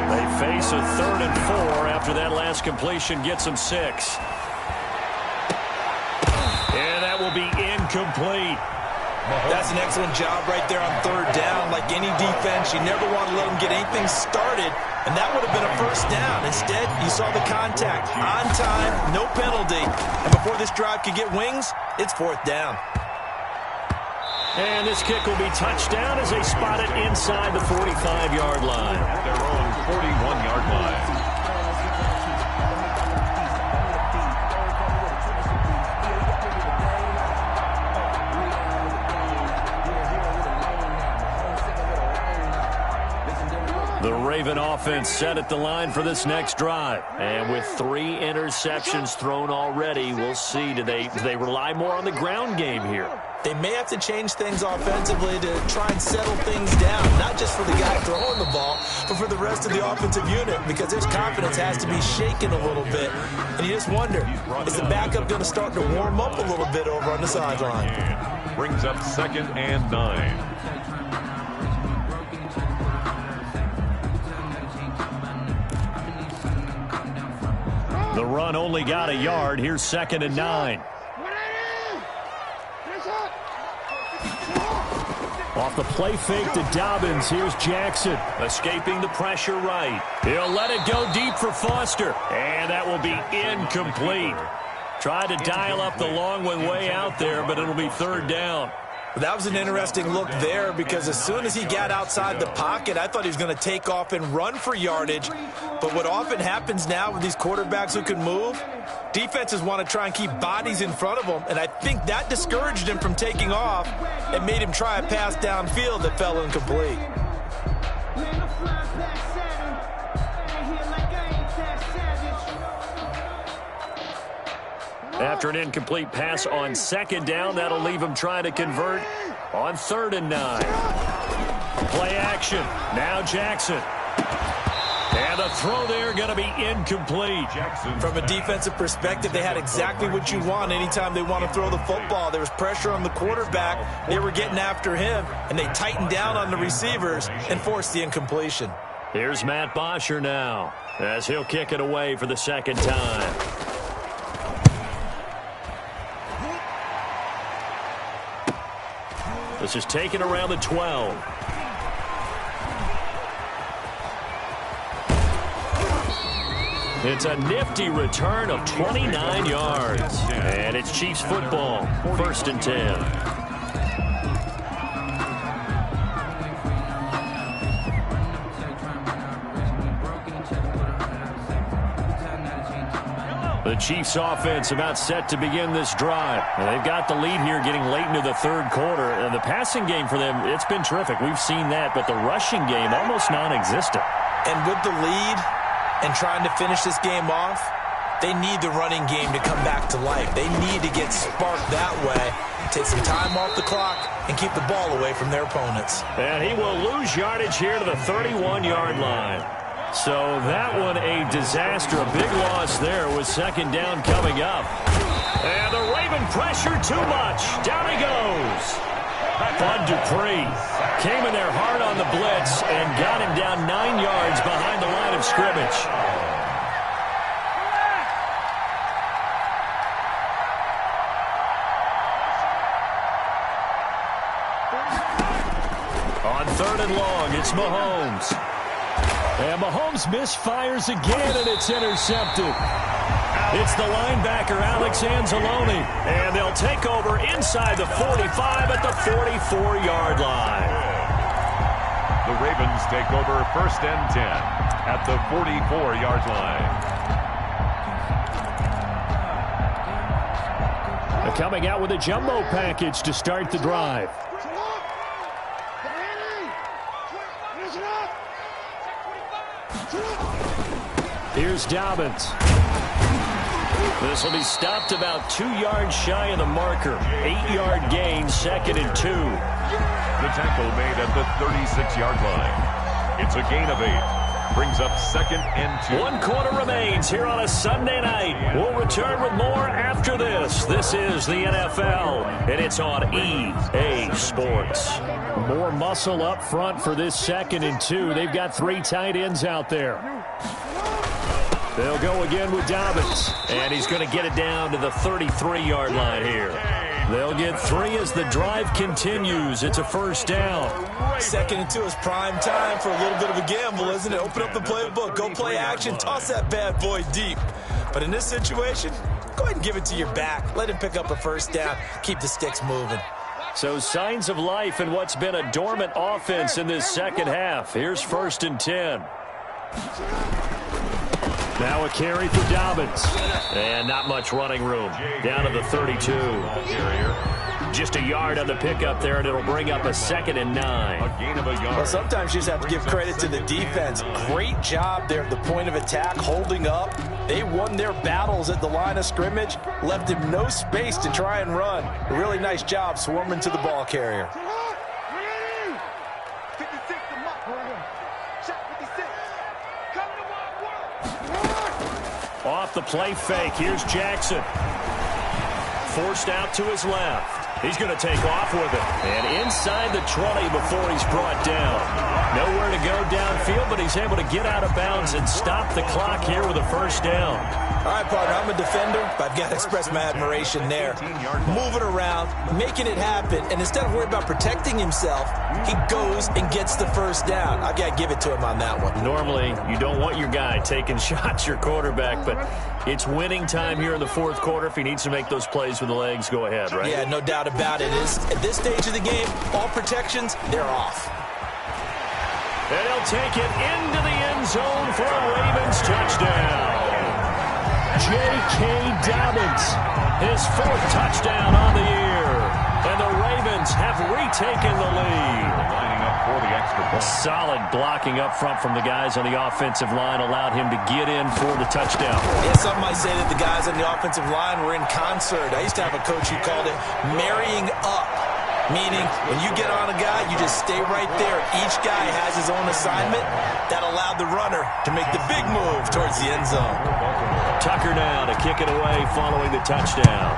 They face a 3rd and 4 after that last completion gets them 6. And that will be incomplete. That's an excellent job right there on 3rd down. Like any defense, you never want to let them get anything started, and that would have been a first down. Instead, you saw the contact. On time, no penalty. And before this drive could get wings, it's 4th down. And this kick will be touched down as they spot it inside the 45-yard line. At their own 41-yard line. The Raven offense set at the line for this next drive. And with 3 interceptions thrown already, we'll see. Do they rely more on the ground game here? They may have to change things offensively to try and settle things down, not just for the guy throwing the ball, but for the rest of the offensive unit, because his confidence has to be shaken a little bit. And you just wonder, is the backup going to start to warm up a little bit over on the sideline? Brings up 2nd and 9. The run only got a yard. Here's 2nd and 9. Off the play fake to Dobbins. Here's Jackson. Escaping the pressure right. He'll let it go deep for Foster. And that will be incomplete. Tried to dial up the long one way out there, but it'll be 3rd down. That was an interesting look there, because as soon as he got outside the pocket, I thought he was going to take off and run for yardage. But what often happens now with these quarterbacks who can move, defenses want to try and keep bodies in front of them, and I think that discouraged him from taking off and made him try a pass downfield that fell incomplete. After an incomplete pass on 2nd down, that'll leave him trying to convert on 3rd and 9. Play action. Now Jackson. And the throw there going to be incomplete. From a defensive perspective, they had exactly what you want anytime they want to throw the football. There was pressure on the quarterback. They were getting after him, and they tightened down on the receivers and forced the incompletion. Here's Matt Bosher now, as he'll kick it away for the 2nd time. This is taken around the 12. It's a nifty return of 29 yards. And it's Chiefs football, 1st and 10. The Chiefs offense about set to begin this drive. And they've got the lead here getting late into the 3rd quarter. And the passing game for them, it's been terrific. We've seen that, but the rushing game almost non-existent. And with the lead and trying to finish this game off, they need the running game to come back to life. They need to get sparked that way, take some time off the clock, and keep the ball away from their opponents. And he will lose yardage here to the 31-yard line. So that one a disaster. A big loss there with 2nd down coming up. And the Raven pressure too much. Down he goes. Bud Dupree came in there hard on the blitz and got him down 9 yards behind the line of scrimmage. On 3rd and long, it's Mahomes. And Mahomes misfires again, and it's intercepted. It's the linebacker, Alex Anzalone. And they'll take over inside the 45 at the 44-yard line. The Ravens take over 1st and 10 at the 44-yard line. They're coming out with a jumbo package to start the drive. Here's Dobbins. This will be stopped about 2 yards shy of the marker. 8-yard gain, 2nd and 2. The tackle made at the 36-yard line. It's a gain of 8. Brings up 2nd and 2. 1 quarter remains here on a Sunday night. We'll return with more after this. This is the NFL, and it's on EA Sports. More muscle up front for this 2nd and 2. They've got 3 tight ends out there. They'll go again with Dobbins, and he's going to get it down to the 33-yard line here. They'll get 3 as the drive continues. It's a 1st down. 2nd and 2 is prime time for a little bit of a gamble, isn't it? Open up the playbook, go play action, toss that bad boy deep. But in this situation, go ahead and give it to your back. Let him pick up a 1st down, keep the sticks moving. So signs of life in what's been a dormant offense in this 2nd half. Here's 1st and 10. Now a carry for Dobbins. And not much running room. Down to the 32. Just a yard on the pickup there, and it'll bring up a 2nd and 9. A gain of a yard. Well, sometimes you just have to give credit to the defense. Great job there at the point of attack, holding up. They won their battles at the line of scrimmage, left him no space to try and run. A really nice job swarming to the ball carrier. 56 to Mike. Check 56. Come to my world. Off the play fake, here's Jackson. Forced out to his left. He's going to take off with it. And inside the 20 before he's brought down. Nowhere to go downfield, but he's able to get out of bounds and stop the clock here with a 1st down. All right, partner, I'm a defender, but I've got to express my admiration there. Moving around, making it happen, and instead of worrying about protecting himself, he goes and gets the 1st down. I've got to give it to him on that one. Normally, you don't want your guy taking shots, your quarterback, but it's winning time here in the 4th quarter. If he needs to make those plays with the legs, go ahead, right? Yeah, no doubt about it. At this stage of the game, all protections, they're off. And he'll take it into the end zone for a Ravens touchdown. J.K. Dobbins, his 4th touchdown on the year. And the Ravens have retaken the lead. Lining up for the extra point. Solid blocking up front from the guys on the offensive line allowed him to get in for the touchdown. Yeah, some might say that the guys on the offensive line were in concert. I used to have a coach who called it marrying up. Meaning, when you get on a guy, you just stay right there. Each guy has his own assignment. That allowed the runner to make the big move towards the end zone. Tucker now to kick it away following the touchdown.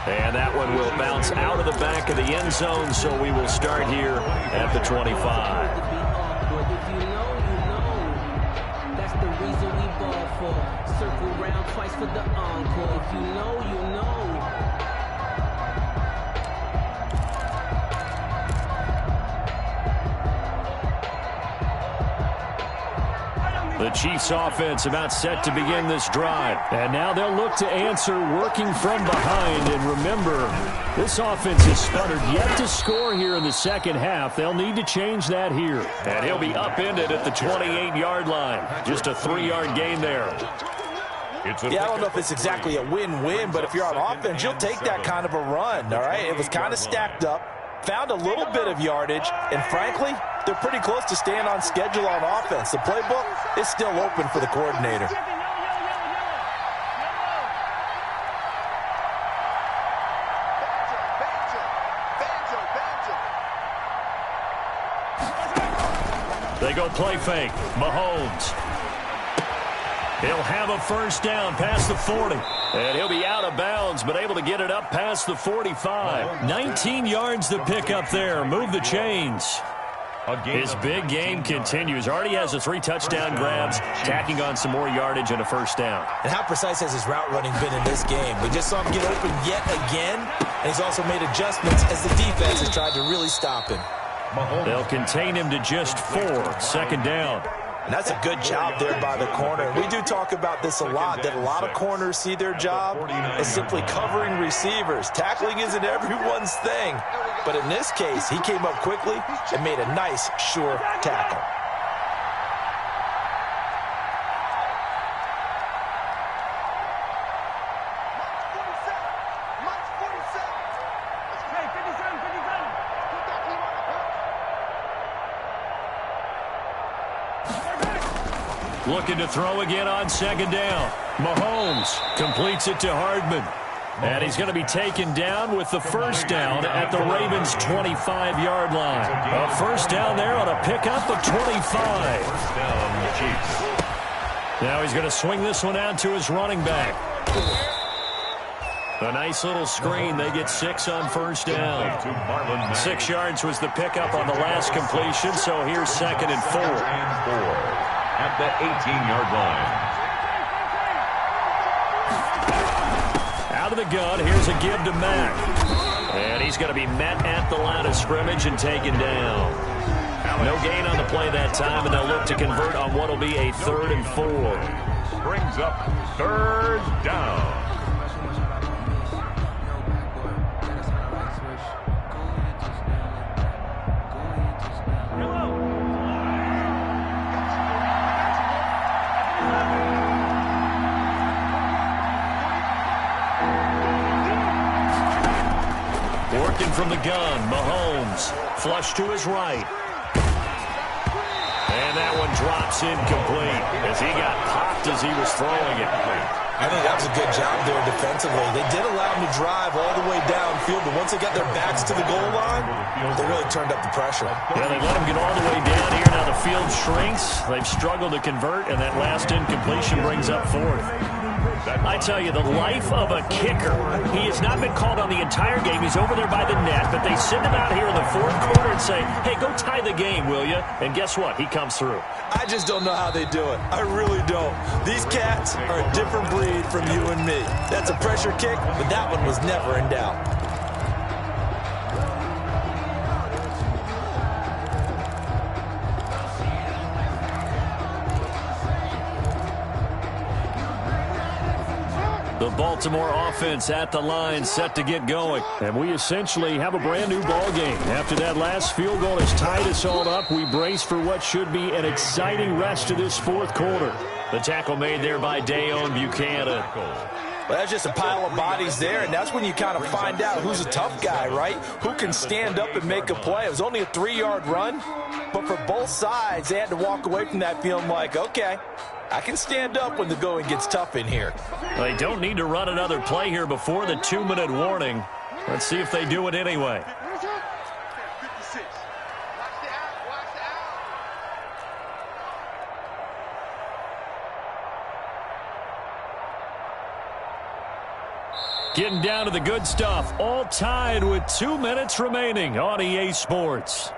And that one will bounce out of the back of the end zone, so we will start here at the 25. Circle round twice for the encore. If you know, you know. The Chiefs offense about set to begin this drive. And now they'll look to answer working from behind. And remember, this offense has sputtered yet to score here in the 2nd half. They'll need to change that here. And he'll be upended at the 28-yard line. Just a 3-yard gain there. Yeah, I don't know if it's exactly a win-win, but if you're on offense, you'll take that kind of a run, all right? It was kind of stacked up, found a little bit of yardage, and frankly, they're pretty close to staying on schedule on offense. The playbook is still open for the coordinator. They go play fake. Mahomes. He'll have a 1st down past the 40. And he'll be out of bounds, but able to get it up past the 45. 19 yards to pick up there. Move the chains. His big game continues. Already has the 3 touchdown grabs, tacking on some more yardage and a 1st down. And how precise has his route running been in this game? We just saw him get open yet again, and he's also made adjustments as the defense has tried to really stop him. They'll contain him to just 4. 2nd down. And that's a good job there by the corner. We do talk about this a lot, that a lot of corners see their job as simply covering receivers. Tackling isn't everyone's thing. But in this case, he came up quickly and made a nice, sure tackle. Looking to throw again on 2nd down. Mahomes completes it to Hardman. And he's going to be taken down with the 1st down at the Ravens' 25-yard line. A 1st down there on a pickup of 25. Now he's going to swing this one out to his running back. A nice little screen. They get 6 on 1st down. 6 yards was the pickup on the last completion, so here's 2nd and 4. At the 18-yard line. Out of the gun, here's a give to Mack. And he's going to be met at the line of scrimmage and taken down. No gain on the play that time, and they'll look to convert on what will be a 3rd and 4. Brings up 3rd down. Working from the gun, Mahomes. Flush to his right. And that one drops incomplete as he got popped as he was throwing it. I think that was a good job there defensively. They did allow him to drive all the way downfield, but once they got their backs to the goal line, they really turned up the pressure. Yeah, they let him get all the way down here. Now the field shrinks. They've struggled to convert, and that last incompletion brings up fourth. I tell you, the life of a kicker. He has not been called on the entire game. He's over there by the net, but they send him out here in the fourth quarter and say, hey, go tie the game, will you? And guess what? He comes through. I just don't know how they do it. I really don't. These cats are a different breed from you and me. That's a pressure kick, but that one was never in doubt. The Baltimore offense at the line, set to get going. And we essentially have a brand new ball game. After that last field goal has tied us all up, we brace for what should be an exciting rest of this fourth quarter. The tackle made there by Dayon Buchanan. Well, that's just a pile of bodies there, and that's when you kind of find out who's a tough guy, right? Who can stand up and make a play. It was only a 3-yard run, but for both sides, they had to walk away from that feeling like, okay, I can stand up when the going gets tough in here. They don't need to run another play here before the 2-minute warning. Let's see if they do it anyway. 56. Watch the out. Watch the out. Getting down to the good stuff. All tied with 2 minutes remaining on EA Sports.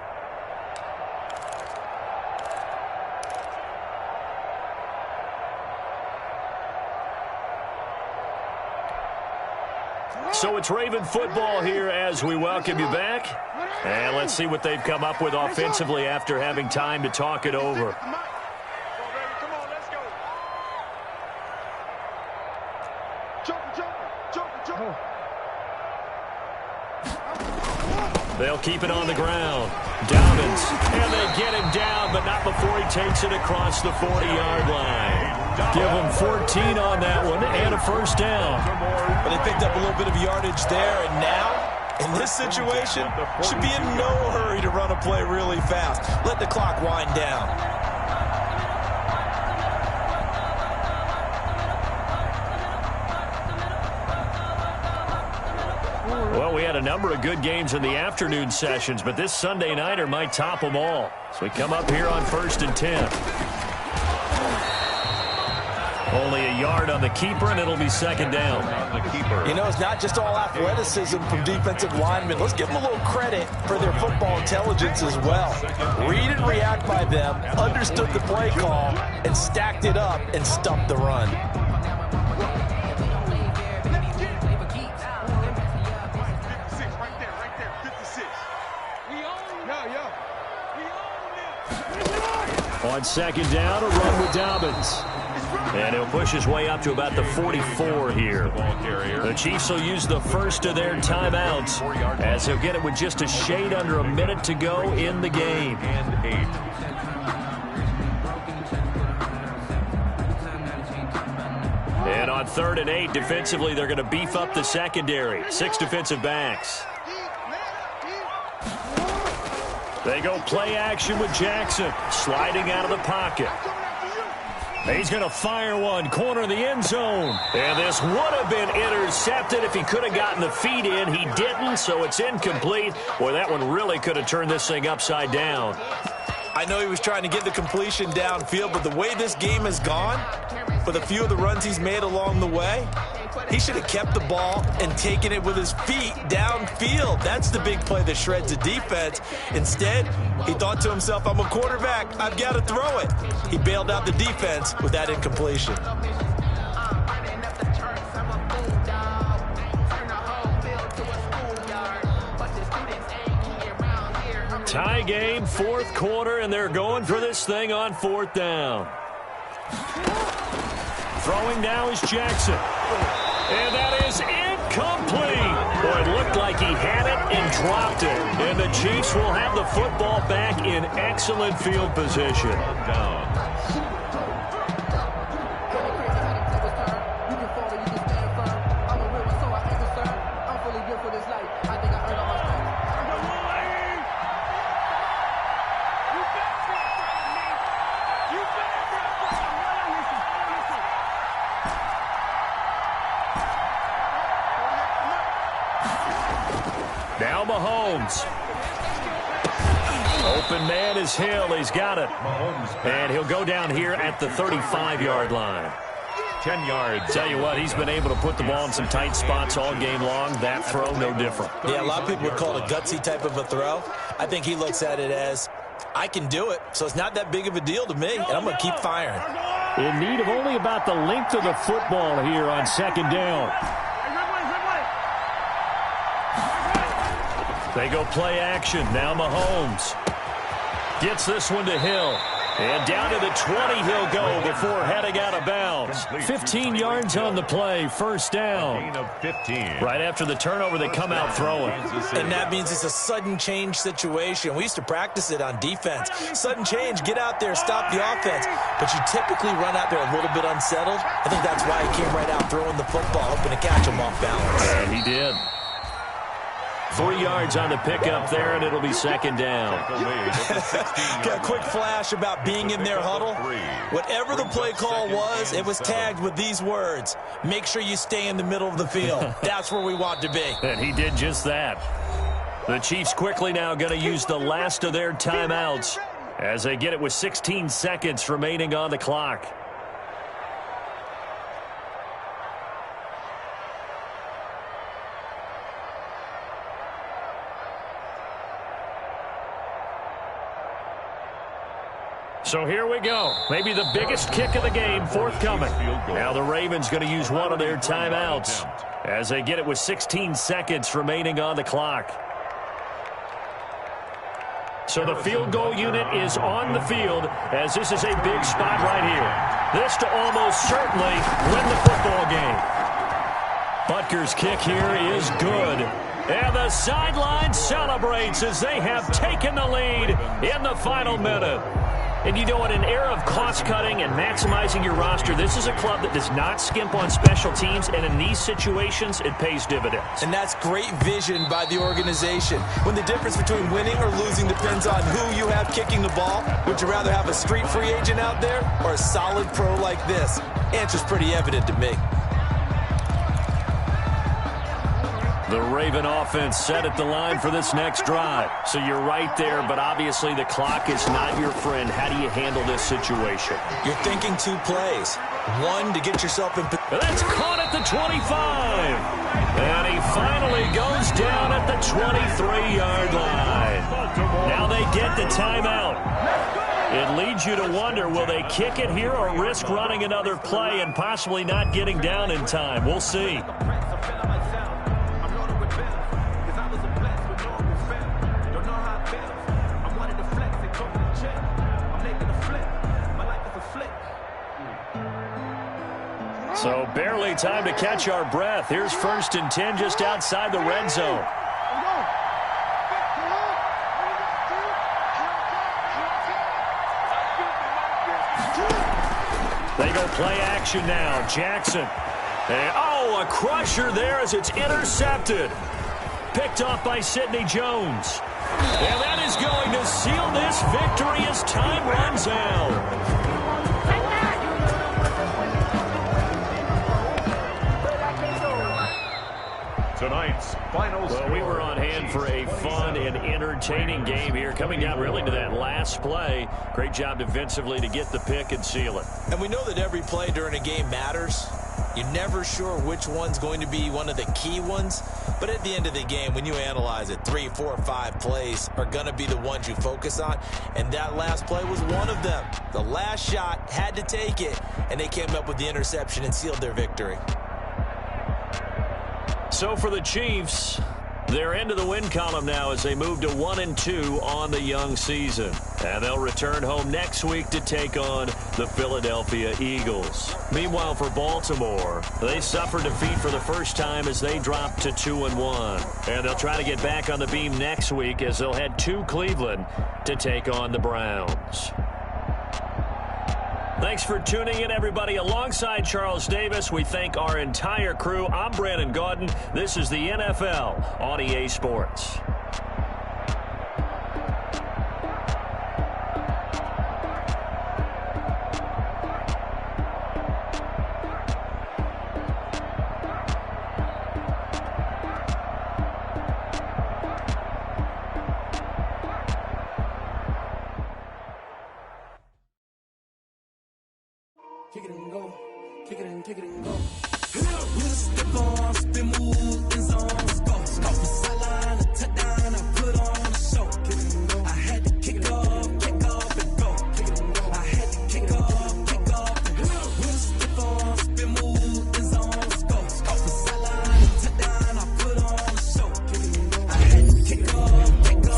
So it's Raven football here as we welcome you back. And let's see what they've come up with offensively after having time to talk it over. Come on, let's go. Jump. They'll keep it on the ground. Dobbins, and they get him down, but not before he takes it across the 40-yard line. Give him 14 on that one and a first down. But they picked up a little bit of yardage there, and now, in this situation, should be in no hurry to run a play really fast. Let the clock wind down. Well, we had a number of good games in the afternoon sessions, but this Sunday nighter might top them all. So we come up here on 1st and 10. Only a yard on the keeper, and it'll be second down. You know, it's not just all athleticism from defensive linemen. Let's give them a little credit for their football intelligence as well. Read and react by them, understood the play call, and stacked it up and stumped the run. On second down, a run with Dobbins. And he'll push his way up to about the 44 here. The Chiefs will use the first of their timeouts as he'll get it with just a shade under a minute to go in the game. And on 3rd and 8, defensively, they're going to beef up the secondary. 6 defensive backs. They go play action with Jackson, sliding out of the pocket. He's going to fire one, corner of the end zone. And this would have been intercepted if he could have gotten the feet in. He didn't, so it's incomplete. Boy, that one really could have turned this thing upside down. I know he was trying to get the completion downfield, but the way this game has gone, with a few of the runs he's made along the way, he should have kept the ball and taken it with his feet downfield. That's the big play that shreds the defense. Instead, he thought to himself, I'm a quarterback, I've got to throw it. He bailed out the defense with that incompletion. Tie game, 4th quarter, and they're going for this thing on 4th down. Throwing now is Jackson. And that is incomplete. Boy, it looked like he had it and dropped it. And the Chiefs will have the football back in excellent field position. Now Mahomes. Open man is Hill. He's got it. And he'll go down here at the 35-yard line. 10 yards. Tell you what, he's been able to put the ball in some tight spots all game long. That throw, no different. Yeah, a lot of people would call it a gutsy type of a throw. I think he looks at it as, I can do it, so it's not that big of a deal to me, and I'm going to keep firing. In need of only about the length of the football here on second down. They go play action. Now Mahomes gets this one to Hill. And down to the 20 he'll go before heading out of bounds. 15 yards on the play, first down. Right after the turnover, they come out throwing. And that means it's a sudden change situation. We used to practice it on defense. Sudden change, get out there, stop the offense. But you typically run out there a little bit unsettled. I think that's why he came right out throwing the football, hoping to catch him off balance. And he did. 3 yards on the pickup there, and it'll be second down. Got a quick flash about being in their huddle. Whatever the play call was, it was tagged with these words: make sure you stay in the middle of the field. That's where we want to be. And he did just that. The Chiefs quickly now going to use the last of their timeouts as they get it with 16 seconds remaining on the clock. So here we go. Maybe the biggest kick of the game forthcoming. Now the Ravens going to use one of their timeouts as they get it with 16 seconds remaining on the clock. So the field goal unit is on the field as this is a big spot right here. This to almost certainly win the football game. Butker's kick here is good. And the sideline celebrates as they have taken the lead in the final minute. And you know, in an era of cost-cutting and maximizing your roster, this is a club that does not skimp on special teams, and in these situations, it pays dividends. And that's great vision by the organization. When the difference between winning or losing depends on who you have kicking the ball, would you rather have a street free agent out there or a solid pro like this? Answer's pretty evident to me. The Raven offense set at the line for this next drive. So you're right there, but obviously the clock is not your friend. How do you handle this situation? You're thinking 2 plays. One, to get yourself in... That's caught at the 25. And he finally goes down at the 23-yard line. Now they get the timeout. It leads you to wonder, will they kick it here or risk running another play and possibly not getting down in time? We'll see. So barely time to catch our breath. Here's 1st and 10 just outside the red zone. They go play action now. Jackson. And, oh, a crusher there as it's intercepted. Picked off by Sidney Jones. And that is going to seal this victory as time runs out. Tonight's final score. Well, we were on hand for a fun and entertaining game here. Coming down really to that last play. Great job defensively to get the pick and seal it. And we know that every play during a game matters. You're never sure which one's going to be one of the key ones. But at the end of the game, when you analyze it, 3, 4, 5 plays are going to be the ones you focus on. And that last play was one of them. The last shot had to take it, and they came up with the interception and sealed their victory. So for the Chiefs, they're into the win column now as they move to 1-2 on the young season. And they'll return home next week to take on the Philadelphia Eagles. Meanwhile, for Baltimore, they suffered defeat for the first time as they dropped to 2-1. And they'll try to get back on the beam next week as they'll head to Cleveland to take on the Browns. Thanks for tuning in, everybody. Alongside Charles Davis, we thank our entire crew. I'm Brandon Gaudin. This is the NFL on EA Sports. kick it and go, kick it and go. With a stiff on, spin move, in zone, let's go. Scope the sideline, a touchdown, I put on a show. Kick it and go. I had to kick off and go. Kick it and go. I had to kick off and go. With a stiff on, spin move, in zone, let's go. Scope the sideline, a touchdown, I put on a show. Kick it and go. I had to kick off and go.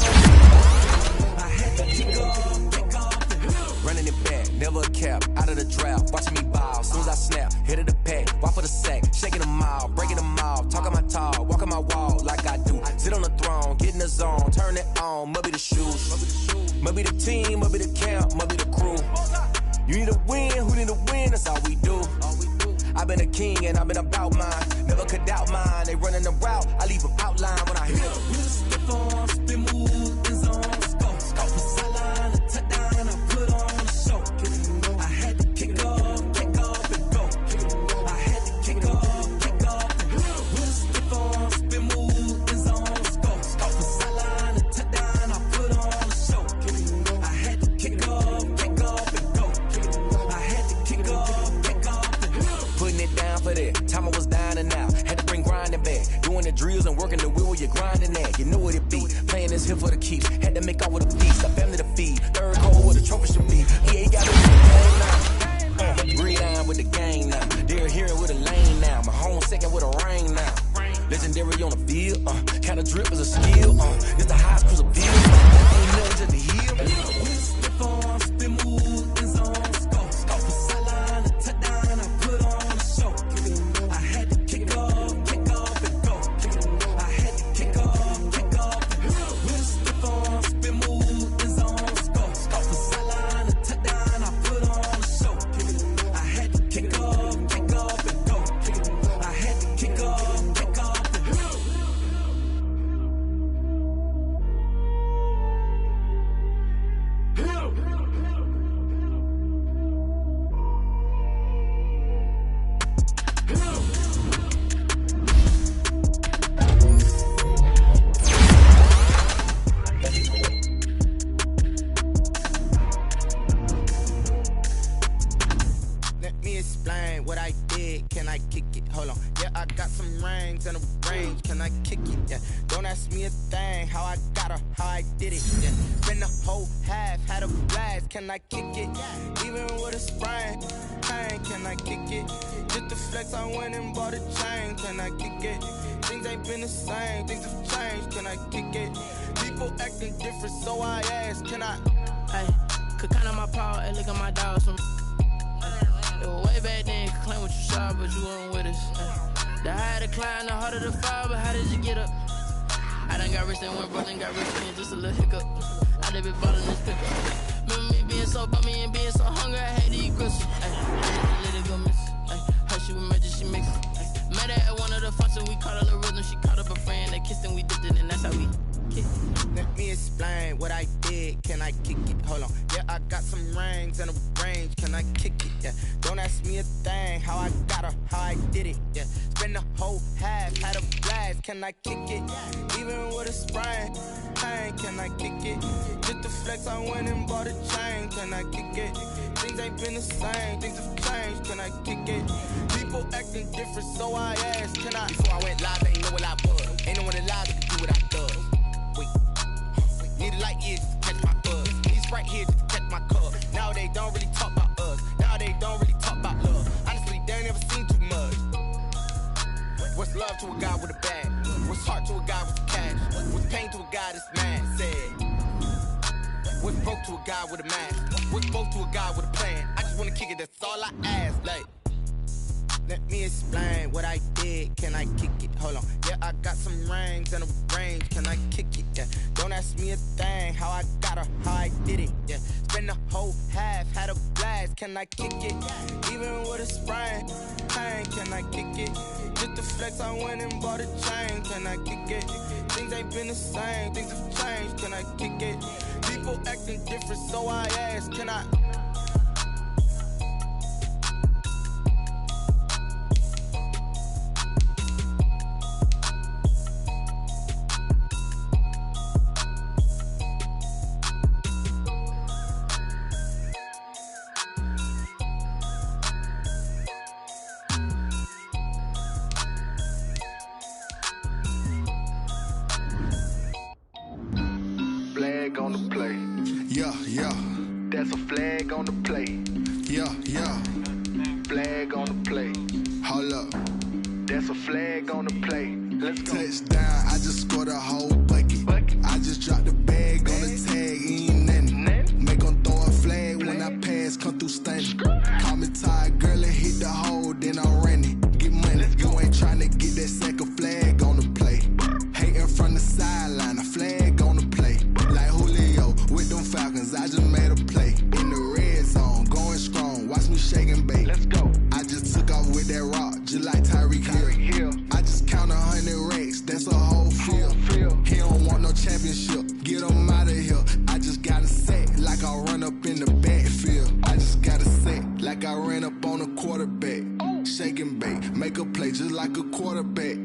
I had to kick off and go. Running it back, never a cap, out of the draft, watching me ball. Soon as I snap, hit of the pack, walk for the sack, shaking them all, breaking them all, talking my talk, walking my wall like I do. Sit on the throne, get in the zone, turn it on, must be the shoes, must be the team, must be the camp, must be the crew. You need a win, who need a win, that's all we do. I've been a king and I've been about mine, never could doubt mine. They running the route, I leave them outline when I hit them. With a stiff on, spin move, in zone, let's go. Scope the sideline, a touchdown, I put on a show. Kick it and go. I had to kick off and go. Kick it and go. I had to kick off and go. With a stiff on, spin move, in zone, let's go. Scope the sideline, a touchdown, I put on a show. Kick it and go. I had to kick off and go. Kick it and go. I had to kick off and go. Putting it down for that, time I was down and out, had to bring grinding back, doing the drills and working the wheel where you're grinding at, you know what it be, playing this here for the keeps, had to make off with a feast, a family to feed, third cold where the trophy should be, yeah, you gotta be the game now, breathe down with the game now, they're here with a lane now, my home second with a ring now, legendary on the field, kind of drip is a skill, it's the highest cruise of field, ain't nothing to the heel. With a stiff on, spin move, in zone, let's go. Scope the sideline, a touchdown, I put on a show. Kick it and go. I had to kick off and go. Kick it and go. I had to kick off and go. With a stiff on, spin move, in zone, let's go. Scope the sideline, a touchdown, I put on a show. Kick it and go. I had to kick off and go. Kick it and go. I had to kick off and go. Let me explain what I did. Can I kick it? Hold on. Yeah, I got some rings and a range. Can I kick it? Yeah. Don't ask me a thing. How I got her, how I did it. Yeah. Spend the whole half, had a blast. Can I kick it? Even with a sprain. Pain, can I kick it? Just the flex, I went and bought a chain. Can I kick it? Things ain't been the same. Things have changed. Can I kick it? People acting different, so I ask. Can I? Hey, could count on my power and look at my dogs from. It was way back then, could claim what you saw, but you weren't with us. The higher the climb, the harder the fall, but how did you get up? I done got rich, then went broke, then got rich again, just a little hiccup. I done been ballin' this pickup. Remember me being so bummy and being so hungry, I had to eat grits. I let it go miss. Her she was magic, she mixed. Met her at one of the functions, we caught a little rhythm, she caught up a friend, they kissed and we dipped it, and that's how we kicked. Let me explain what I did. Can I kick it? Hold on. Yeah, I got some rings and a range. Can I kick it? Yeah. Don't ask me a thing. How I got her, how I did it. Yeah. Spend the whole half, had a blast. Can I kick it? Even with a sprain. Pain, can I kick it? Just the flex, I went and bought a chain. Can I kick it? Things ain't been the same. Things have changed. Can I kick it? People acting different, so I asked. Can I? Before I went live, they ain't know what I was. Ain't no one alive that can do what I does. Need a light years to catch my buzz. These right here just to catch my cup. Now they don't really talk about us. Now they don't really talk about love. Honestly, they ain't never seen too much. What's love to a guy with a bag? What's heart to a guy with cash? What's pain to a guy that's mad? Said. What's broke to a guy with a mask? What's broke to a guy with a plan? I just wanna kick it, that's all I ask. Like, let me explain what I did. Can I kick it? Hold on. Yeah, I got some rings and a range. Can I kick it? Yeah. Don't ask me a thing. How I got her, how I did it. Yeah. Spend the whole half, had a blast. Can I kick it? Even with a sprain. Pain, can I kick it? Just the flex, I went and bought a chain. Can I kick it? Things ain't been the same. Things have changed. Can I kick it? People acting different, so I ask. Can I? on the play. Yeah, yeah. That's a flag on the play. Yeah, yeah. Flag on the play. Hold up. That's a flag on the play. Let's go. Touchdown, I just scored a whole bucket. I just dropped the bag on the tag, ain't nothing. Make them throw a flag when I pass, come through stunning. Call me tired, girl, and hit the hole, then I'm running. Get money, you ain't trying to get that second flag on the play. Hating from the sideline, a flag on the play. Like Julio with them Falcons, I just made a play. In the red zone, going strong, watch me shake and bake. Let's go. I just took off with that rock, just like Tyreek Hill. I just count 100 racks, that's a whole field. He don't want no championship, get him out of here. I just got a set, like I run up in the backfield. I just got a set, like I ran up on a quarterback. Shake and bake, make a play just like a quarterback.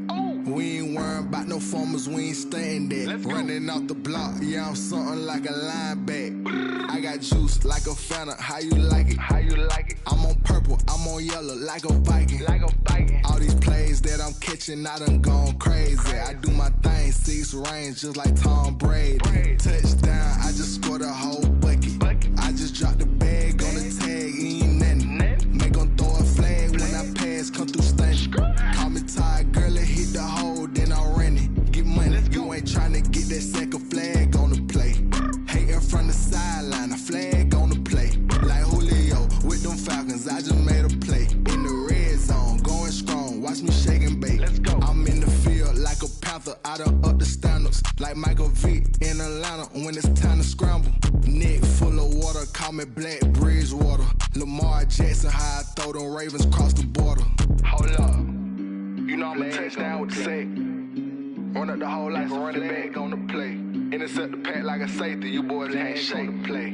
We ain't worrying about no formers, we ain't staying there. Running off the block, yeah, I'm something like a linebacker. I got juice like a Fanta, how you like it? How you like it? I'm on purple, I'm on yellow, like a Viking. Like a Viking. All these plays that I'm catching, I done gone crazy. I do my thing, 6 range, just like Tom Brady. Touchdown, I just scored a whole bucket. I just dropped the bag on the tag, ain't nothing. Make them throw a flag when I pass, come through stunning. Call me tired, girl, and hit the hole, then I'm running. Get money, you ain't trying to get that second flag on the play. Hating from the sideline, a flag on the play. Like Julio with them Falcons, I just made a play. In the red zone, going strong, watch me shake and bake. Let's go. I'm in the field like a Panther, I done up the standards. Like Michael Vick in Atlanta when it's time to scramble. Neck full of water, call me Black Bridgewater. Lamar Jackson, how I throw them Ravens cross the border. Hold up. You know I'm a touchdown with the sack. Run up the hole like a running back on the play. Intercept the pack like a safety, you boys can't shake the play.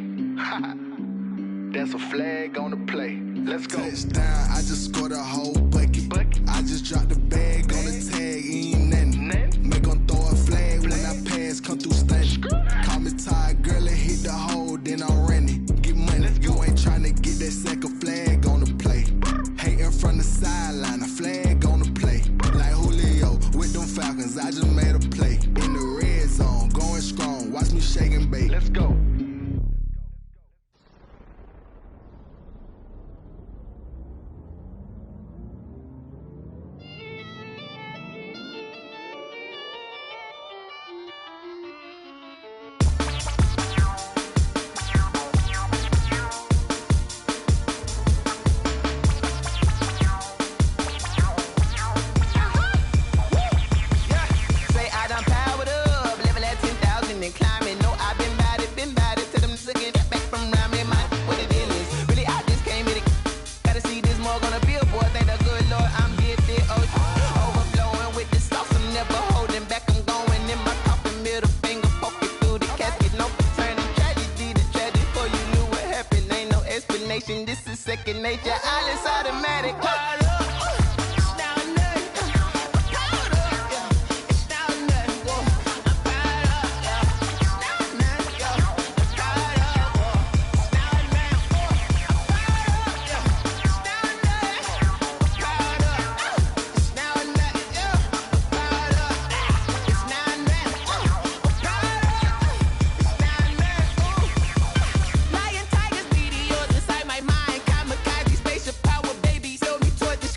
That's a flag on the play. Let's go. Touchdown, I just scored a whole bucket. I just dropped the bag on the tag, ain't nothing. Make them throw a flag when I pass, come through stunning. Call me tired, girl, and hit the hole, then I'm running. Get money, you ain't trying to get that second flag on the play. Hating from the sideline, a flag on the play. Like Julio with them Falcons, I just made a play. In the red zone, going strong, watch me shake and bake. Let's go. This is second nature, all is automatic. Lion, tigers, meteors inside my mind. Kamikaze, spaceship power, baby. Tell me toward the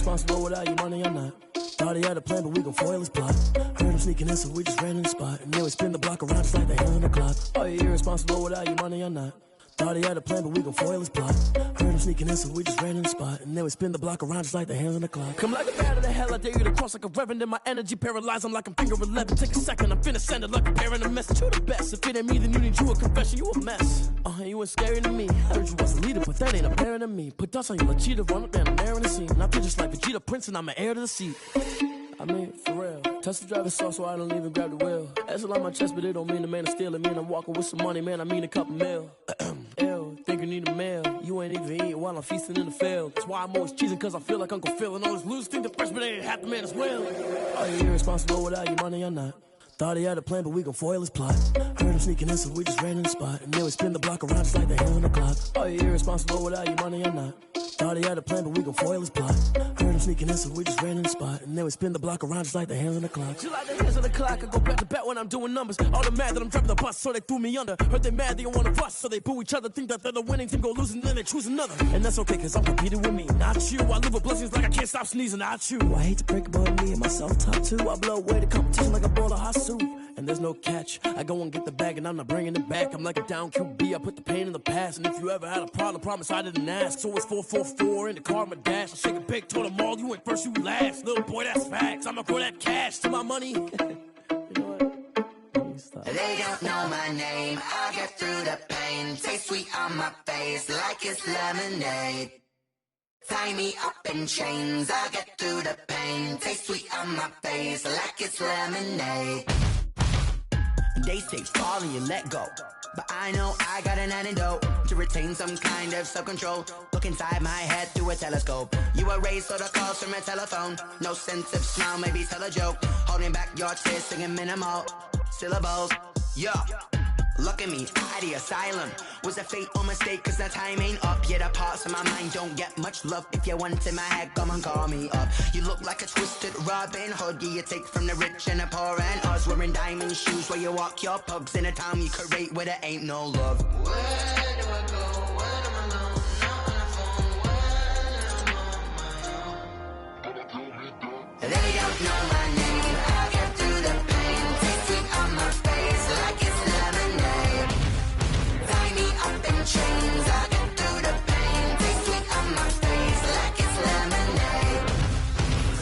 irresponsible without your money or not. Thought he had a plan, but we gon' foil his plot. Heard him sneaking in, so we just ran in the spot. And then we spin the block around just like the hands on the clock. Are you irresponsible without your money or not? Thought he had a plan, but we gon' foil his plot. Heard him sneaking in, so we just ran in the spot. And then we spin the block around just like the hands on the clock. Come like a bat of the hell, I dare you to cross like a reverend. And my energy paralyzed, I'm like I'm finger 11. Take a second, I'm finna send it like a parent a message. You the best, if it ain't me, then you need you a confession. You a mess, you ain't scary to me. Heard you was a leader, but that ain't apparent to me. Put dust on you, cheetah, run up down the air in the scene. And I feel just like Vegeta Prince, and I'm an heir to the seat. I mean, for real. Touch the driver's sauce so I don't even grab the wheel. That's on my chest, but it don't mean the man is stealing. Mean I'm walking with some money, man, I mean a couple mil. Ew, think you need a meal. You ain't even eating while I'm feasting in the field. That's why I'm always cheesing, cause I feel like Uncle Phil. And all those losers think the freshman ain't half the man as well. Are you irresponsible without your money or not? Thought he had a plan, but we gon' foil his plot. Heard him sneaking in, so we just ran in the spot. And then we spin the block around just like the hands on the clock. Are you irresponsible without your money or not? Thought he had a plan, but we gon' foil his plot. Heard him sneaking in, so we just ran in the spot. And then we spin the block around just like the hands on the clock. Just like the hands on the clock, I go back to back when I'm doing numbers. All the mad that I'm driving the bus, so they threw me under. Heard they mad, they don't wanna bust, so they boo each other. Think that they're the winning team, go losing, then they choose another. And that's okay, cause I'm competing with me, not you. I live with blessings like I can't stop sneezing, not you. I hate to break about me and my self-talk too. I blow away the competition like a bowl of hot soup. And there's no catch. I go and get the bag and I'm not bringing it back. I'm like a down QB, I put the pain in the past. And if you ever had a problem, promise I didn't ask. So it's 444 in the car, my dash. I shake a big, told them all, you ain't first, you last. Little boy, that's facts. I'ma throw that cash to my money. You know what? They don't know my name. I get through the pain. Taste sweet on my face like it's lemonade. Tie me up in chains. I get through the pain. Taste sweet on my face like it's lemonade. They say fall and you let go, but I know I got an antidote to retain some kind of self-control. Look inside my head through a telescope. You erase all the calls from a telephone. No sense of smile, maybe tell a joke. Holding back your tears, singing minimal syllables. Yeah, look at me, out of the asylum. Was a fate or mistake, cause the time ain't up. Yet the parts of my mind don't get much love. If you want in my head, come and call me up. You look like a twisted Robin Hood. Yeah, you take from the rich and the poor and us. Wearing diamond shoes where you walk your pugs. In a town you create where there ain't no love. Where do I go? When I'm alone? Not on the phone. When I'm on my own. They don't know my name. I get through the pain. Taste sweet on my face like it's lemonade. Tie me up in chains. I get through the pain. Taste sweet on my face like it's lemonade.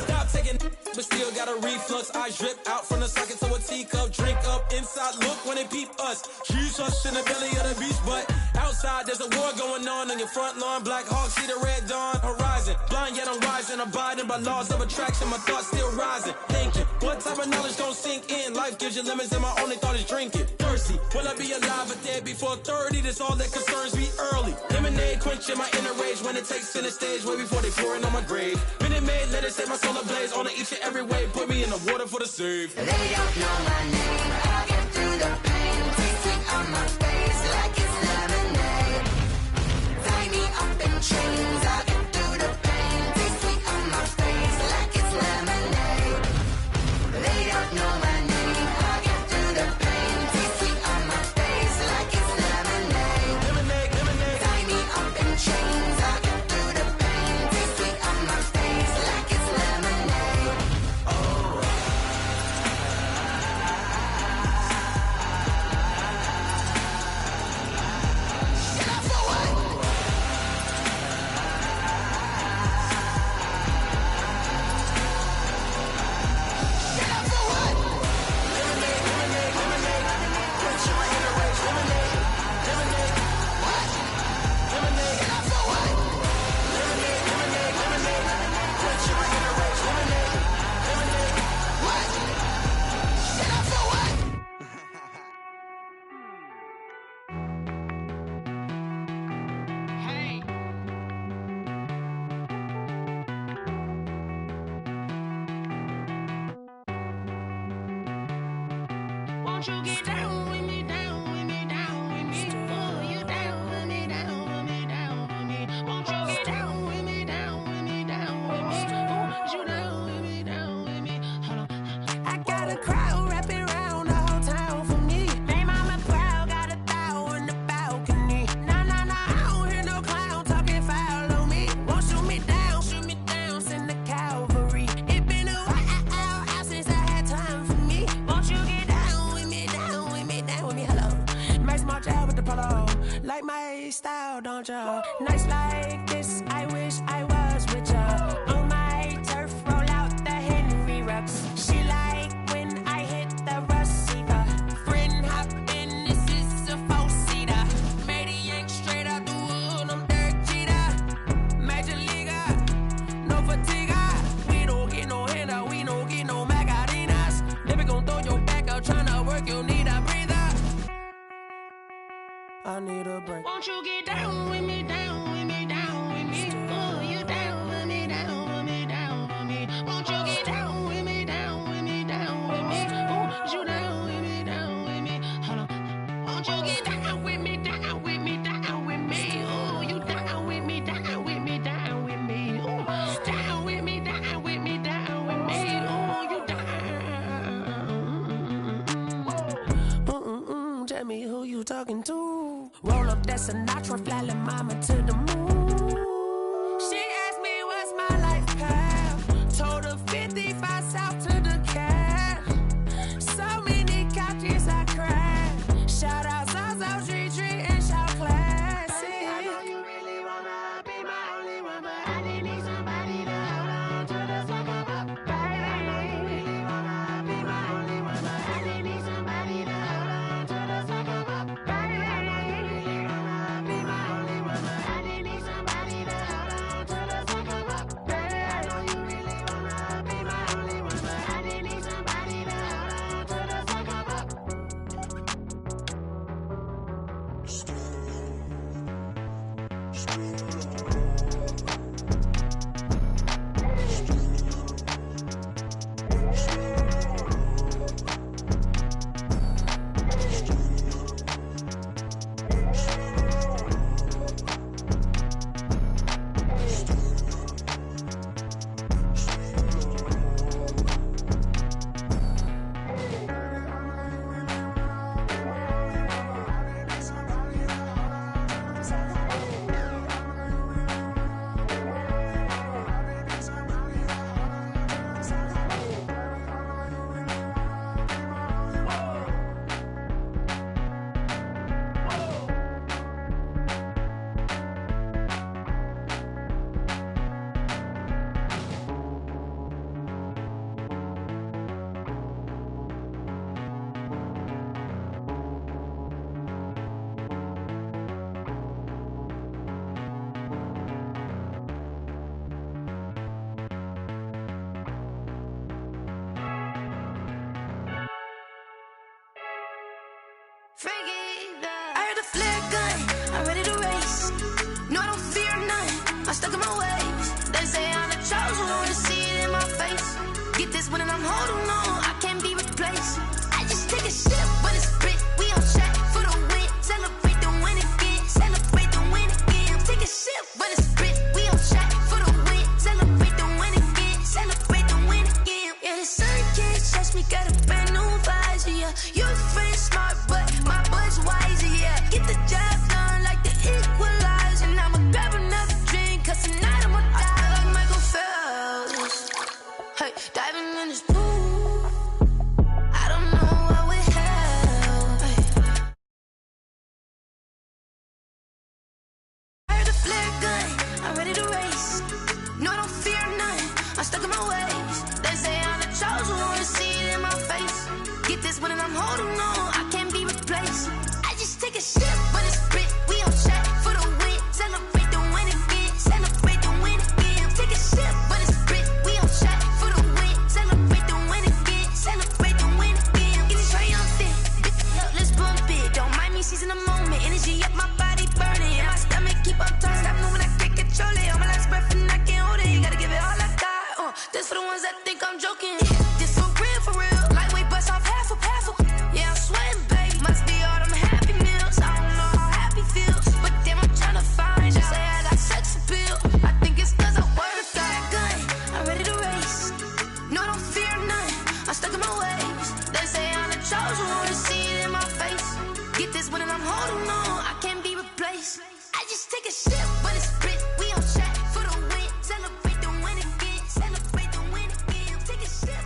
Stop taking, but still got a reflux. Eyes drip out from the socket to a teacup. Drink up inside, look when they peep us. Jesus in the belly of the beast, but outside there's a war going on your front lawn. Black Hawk, see the red dawn horizon. Blind yet I'm rising, abiding by laws of attraction. My thoughts still rising, thinking what type of knowledge don't sink in? Life gives you lemons and my only thought is drinking. Thirsty, will I be alive or dead before 30? That's all that concerns me early. Lemonade quenching my inner rage when it takes center stage way before they pour it on my grave. Minute Maid, let it set my soul ablaze on each and every way. Put me in the water for the save. They don't know my name. I get through the pain. Taste sweet on my face like it's lemonade. Tie me up in chains. I get through the pain. Taste sweet on my face like it's lemonade. They don't know my name. I get through the pain. Taste sweet on my face like it's lemonade. Lemonade, lemonade. Tie me up in chains. I get through the pain. Taste sweet on my face like it's lemonade. Oh. Won't you get down with me, down with me, down with me? Oh, you down with me, down with me, down with me. Won't you get down with me, down with me, down with me? Oh, you down with me, down with me? Hold on. I got a crowd wrapping around the whole town for me. They mama proud, got a thou on the balcony. Nah, I don't hear no clown talking foul on me. Won't shoot me down, send the cat. ya. Nights like this, I wish I was with ya. On my turf, roll out the Henry Rux. She like when I hit the receiver. Friend hop in, this is a four-seater. Maniac straight out the wood, I'm Derek Jeter. Major leaguer, no fatigue. We don't get no handout, we don't get no Macarinas. Never gon' throw your back out, tryna work, you need a breather. I need a break. Won't you get down with me, down with me, down with me? Oh, you down with me, down with me, down with me. Won't you get down with me, down with me, down with me? Oh, you down with me, down with me? Hold on. Won't you get down with me, down with me, down with me? Oh, you down with me, down with me, down with me? Oh, down with me, down with me, down with me? Oh, you down. Tell me who you talking to. Roll up that Sinatra, fly la mama to the moon. She asked me what's my life path. Told her 55 south to the cat. So many couches I cried. Shout out Zaza, Tree Tree, and shout classic. I know you really wanna be my only one, but I didn't need somebody to hold on to the sucker up. Baby, I know you really wanna be my only one, but I didn't need somebody to hold on to the sucker up. Baby, I know you really wanna be my only one, but I didn't need somebody to hold on to the sucker up. Baby, I know you really wanna be my only one, but I didn't need somebody to hold on to the sucker up. I heard the flare gun, I'm ready to race. No, I don't fear none, I'm stuck in my ways. They say I'm the chosen one, to see it in my face. Get this one and I'm holding on, I can't be replaced. I just take a sip, but it's spit, we on track for the win. Celebrate the win again, celebrate the win again. Take a sip, but it's spit, we on track for the win. Celebrate the win again, celebrate the win again. Yeah, the sun can't touch me, got a brand new visor, yeah. Your friend's smart, but my boy's wiser, yeah. Get the job done like the equalizer. And I'ma grab another drink, cause tonight I'ma die like Michael Phelps. Hey, diving in this pool, I don't know what would help. Hey. I heard the flare gun, I'm ready to race. No, I don't fear none, I'm stuck in my ways. They say I'm the chosen one, to see it in my face. Get this one and I'm holding on, I can't be replaced. I just take a sip, but it's spit, we on track for the win. Celebrate the win again, celebrate the win again. Take a sip, but it's spit, we on track for the win. Celebrate the win again, celebrate the win again. Get it triumphant, let's bump it. Don't mind me seizing the moment, energy up my body burning. And my stomach keep on turning, stop moving, I can't control it. On my last breath and I can't hold it, you gotta give it all I got. This for the ones that think I'm joking. This for real, lightweight bust off half a half. Yeah, I'm sweating, babe, must be all them happy meals. I don't know how happy feels, but damn, I'm tryna find you. Say I got sex appeal, I think it's cause I work. Got a gun, I'm ready to race. No, I don't fear none, I'm stuck in my ways. They say I'm the chosen one, to see it in my face. Get this one and I'm holding on, I can't be replaced. I just take a sip, but it's spit, we on track for the win. Celebrate the win again, celebrate the win again. Take a sip.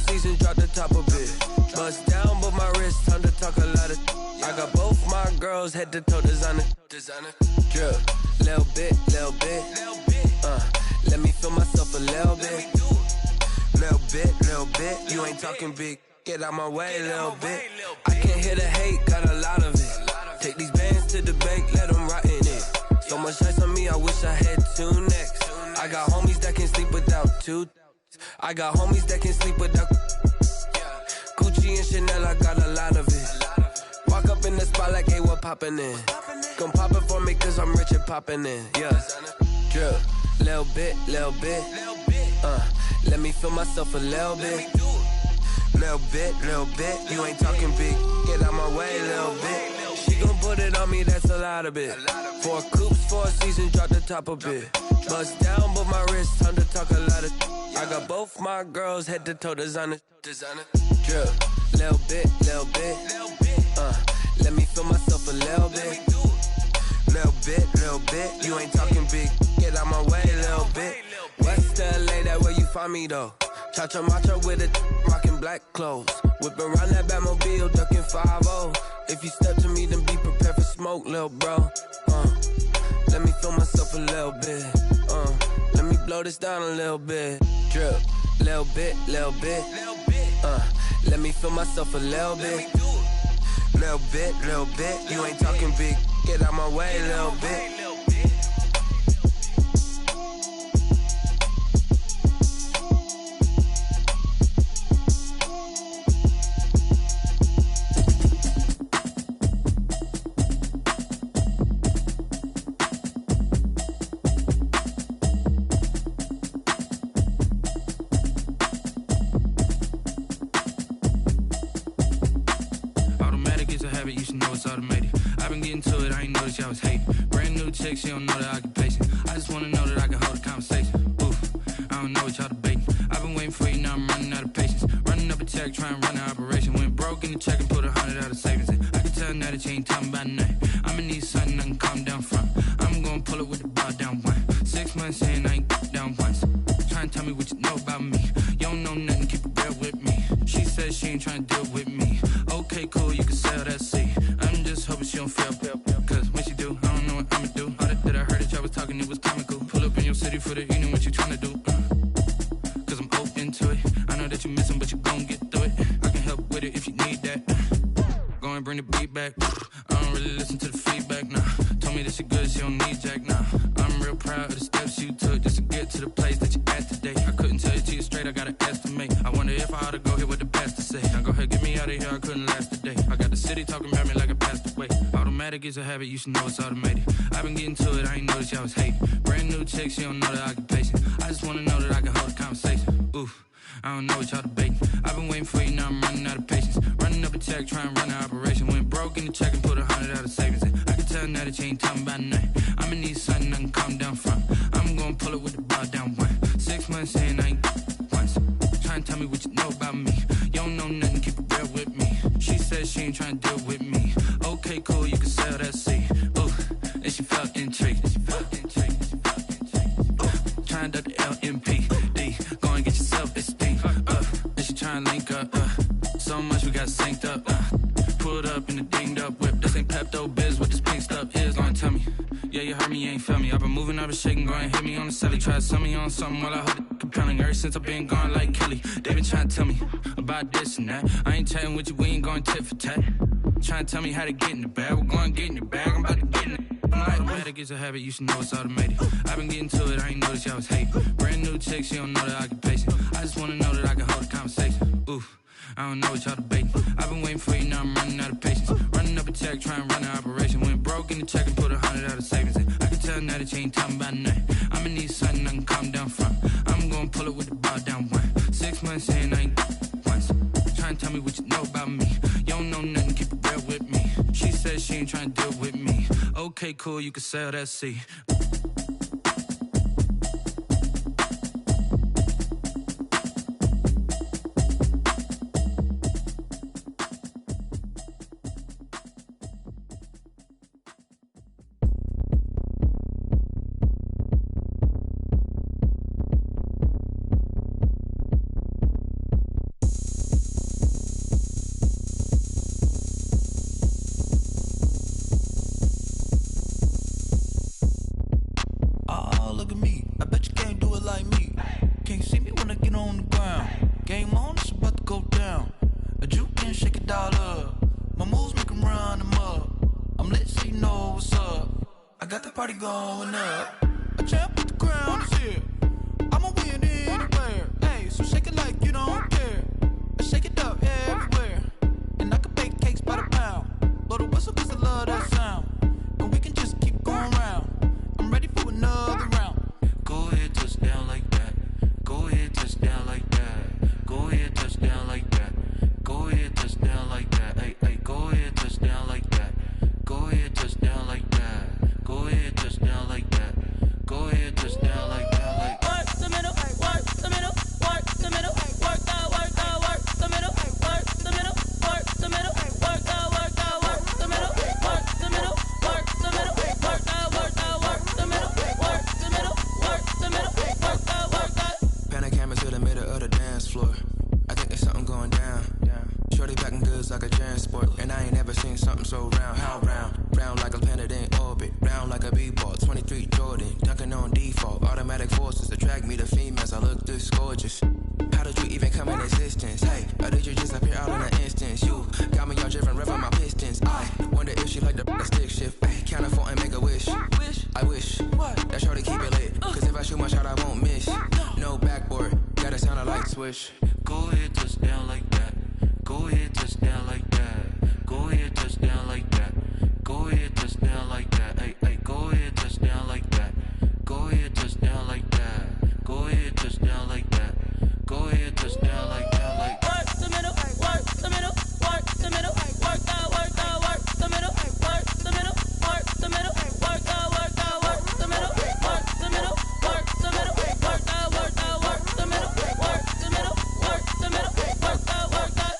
seasons, drop the top a bit. Bust down, but my wrist, time to talk a lot of. I got both my girls head to toe designer. Drip, little bit. Let me feel myself a little bit. Little bit. You ain't talking big. Get out my way, little bit. I can't hear the hate, got a lot of it. Take these bands to the bank, let them rot in it. So much ice on me, I wish I had 2 necks. I got homies that can sleep without 2. I got homies that can sleep without Gucci and Chanel, I got a lot of it. Walk up in the spot like, hey, what poppin' in? Come pop it for me, cause I'm rich and poppin' in. Yeah, drip, little bit. Let me feel myself a little bit. Little bit. You ain't talking big. Get out my way, little bit. She gon' put it on me, that's a lot of it. 4 coops, 4 seasons, drop the top a bit. Bust down, but my wrist, time to talk a lot of. I got both my girls head to toe designer. Drip, little bit. Let me feel myself a little bit. Little bit. You ain't talking big. Get out my way, little bit. West LA, that where you find me though. Cha-cha macha with a rockin' black clothes. Whip around that Batmobile, ducking 5-0. If you step to me, then be prepared for smoke, little bro. Let me feel myself a little bit. Let me blow this down a little bit. Drip, little bit. Let me feel myself a little bit. Little bit. You ain't talking big. Get out my way, little bit. You should know it's automated. I've been getting to it, I ain't noticed y'all was hating. Brand new chick, she don't know the occupation. I just wanna know that I can hold a conversation. Oof, I don't know what y'all debating. I've been waiting for you, now I'm running out of patience. Running up a check, trying to run an operation. Went broke in the check and put 100 out of savings in. I can tell now that you ain't talking about nothing. I'ma need something I can calm down from. I'm gonna pull it with the bar down one. 6 months in, I ain't down once. Trying to tell me what you know about me. You don't know nothing, keep it real with me. She says she ain't trying to deal with me. Okay, cool, you can sell that seat. I'm just hoping she don't fail. Cause when she do, I don't know what I'ma do. All that I heard that y'all was talking, it was comical. Pull up in your city for the evening, what you tryna do? Cause I'm open to it. I know that you missing, but you gon' get through it. I can help with it if you need that. Go and bring the beat back. I don't really listen to the feedback, nah. Told me that she good, she don't need jack, nah. I'm real proud of the steps you took just to get to the place that you at today. I couldn't tell it to you straight, I gotta estimate. I wonder if I ought to go here with the pastor say. Now go ahead, get me out of here, I couldn't last today. I got the city talking about me like I passed away. Automatic is a habit, you should know it's automated. I've been getting to it, I ain't noticed y'all was hating. Brand new chick, she don't know the occupation. I just wanna know that I can hold a conversation. Oof, I don't know what y'all debating. I've been waiting for you, now I'm running out of patience. Running up a check, trying to run an operation. Went broke in the check and put 100 out of savings in. I can tell now that you ain't talking about nothing. I'ma need something I can calm down from. I'm gonna pull it with the bar down one. 6 months in, I ain't once. Trying to tell me what you know about me. You don't know nothing, keep it real with me. She says she ain't trying to deal with me. Okay, cool, you can sell that seat. Ooh, and she felt intrigued. Trying to duck the LMPD. Go and get yourself esteemed. And she trying to link up. So much we got synced up. Pulled up in a dinged up whip. This ain't Pepto-Biz, what this pink stuff is. Long tell me. Yeah, you heard me, you ain't feel me. I've been moving, I've been shaking, go and hit me on the celly. Try to sell me on something while I hold it compelling. Ever since I've been gone like Kelly, they been trying to tell me about this and that. I ain't chatting with you, we ain't going tit for tat. Trying to tell me how to get in the bag. We're going to get in the bag, I'm about to get in it. Automatic is a habit, you should know it's automated. I've been getting to it, I ain't noticed y'all was hating. Brand new chick, she don't know the occupation. I just wanna know that I can hold a conversation. Oof, I don't know what y'all debating. I've been waiting for you, now I'm running out of patience. Running up a check, trying to run an operation. Went broke in the check and put 100 out of savings in. I can tell now that you ain't talking about nothing. I'ma need something I can calm down from. I'm gonna pull it with the bar down one. 6 months in, I ain't once. Trying to tell me what you know about me. You don't know nothing, keep it real with me. She says she ain't trying to deal with me. Okay, cool, you can sell that seat. can't see me when I get on the ground. Game on, it's about to go down. A juke and shake it all up. My moves make them run them up. I'm lit so you know what's up. I got the party going up. A champ with the crown is here. I'ma win anywhere. Hey, so shake it like you don't care. I shake it up everywhere. And I can bake cakes by the pound. Blow the whistle cause I love that sound. And we can just keep going round. I'm ready for another round. Go ahead, touch down like that. Go ahead, touch down like that. Go ahead, touch down like that. Go ahead, touch down like that. Hey, hey, go ahead, touch down like that. Go ahead, touch down like that. Go ahead, touch down like that. Go ahead, touch down like that. Like work the middle, work the middle, work the middle, work out, work out, work the middle, work the middle, work the middle, work out, work out, work the middle, work the middle, work the middle, work out, work out, work the middle, work the middle, work the middle, work out, work out. Pan the camera to the middle of the dance floor. I think there's something going down. Shorty packing goods like a transport, and I ain't never seen something so round. How round? Round like a planet in orbit, round like a b-ball. 23 Jordan, dunking on default. Automatic forces attract me to females. I look this gorgeous. How did you even come in existence? Hey, or did you just appear out in an instance? You got me all driven, revving my pistons. I wonder if she like the stick shift. Ay, count a 4 and make a wish. I wish that shorty keep it lit. Cause if I shoot my shot, I won't miss. No backboard, gotta sound a light switch. go ahead, touch down like that. Go ahead, touch down like that. Go ahead, touch down like that. Go ahead, touch down like that. Hey, hey, go ahead, touch down like that. Go ahead, touch down like that. Go ahead, touch down like that. Go ahead, touch down like that. Like work the middle, work the middle, work the middle, work out, work out, work the middle, work the middle, work the middle, work out, work out, work the middle, work the middle, work the middle, work out, work out, work the middle, work the middle, work the middle, work out, work out.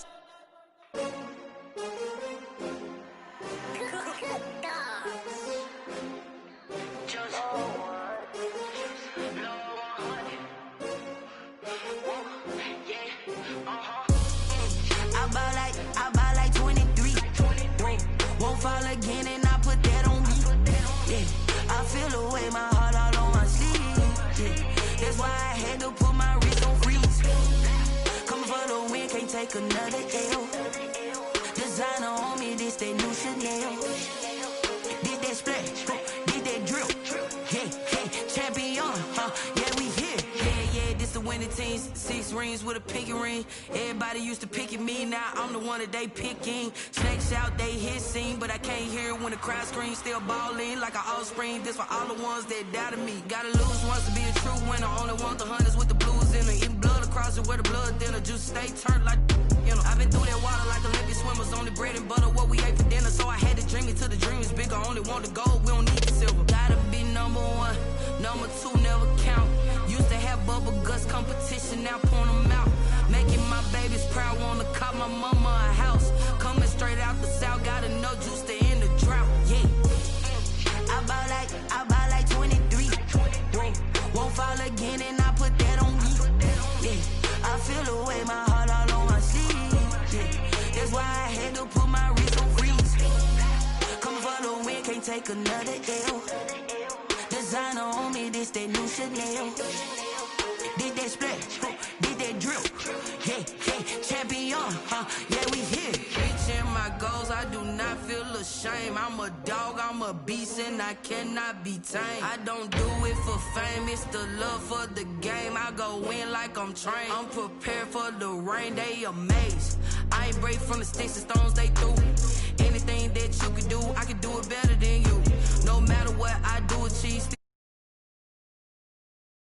I buy like 23. Won't fall again and I put that on me. Yeah, I feel the way my heart all on my sleeve. Yeah, that's why I had to put my wrist on freeze. Coming for the win, can't take another L. Designer on me, this that new Chanel. Did that splash, did that drill. Yeah, champion, yeah, we here. Yeah, this the winning team. 6 rings with a pinky ring. Everybody used to pick at me, now I'm the one that they picking. Snakes out, they hit scene, but I can't hear it when the crowd screams. Still balling like an offspring. This for all the ones that doubted me. Gotta lose once to be a true winner. Only want the hunters with the blues in it. Eating blood across it where the blood thinner. Just stay turned like, you know. I've been through that water like Olympic swimmers. Only bread and butter, what we ate for dinner. So I had to dream it till the dream is bigger. Only want the gold, we don't need the silver. Gotta be number 1, number 2 never count. Used to have bubble guts competition, now point them out. Making my babies proud, wanna cop my mama a house. Coming straight out the south, got enough juice to end the drought. Yeah, I buy like 23. Won't fall again and I put that on me. Yeah, I feel the way my heart all on my sleeve. Yeah, that's why I had to put my wrist on freeze. Coming for the win, can't take another L. Designer on me, this that new Chanel. Did that splash, did that drill. Yeah, champion, yeah, we here. Reaching my goals, I do not feel ashamed. I'm a dog, I'm a beast, and I cannot be tamed. I don't do it for fame, it's the love for the game. I go in like I'm trained. I'm prepared for the rain, they amazed. I ain't break from the sticks and stones they threw. Anything that you can do, I can do it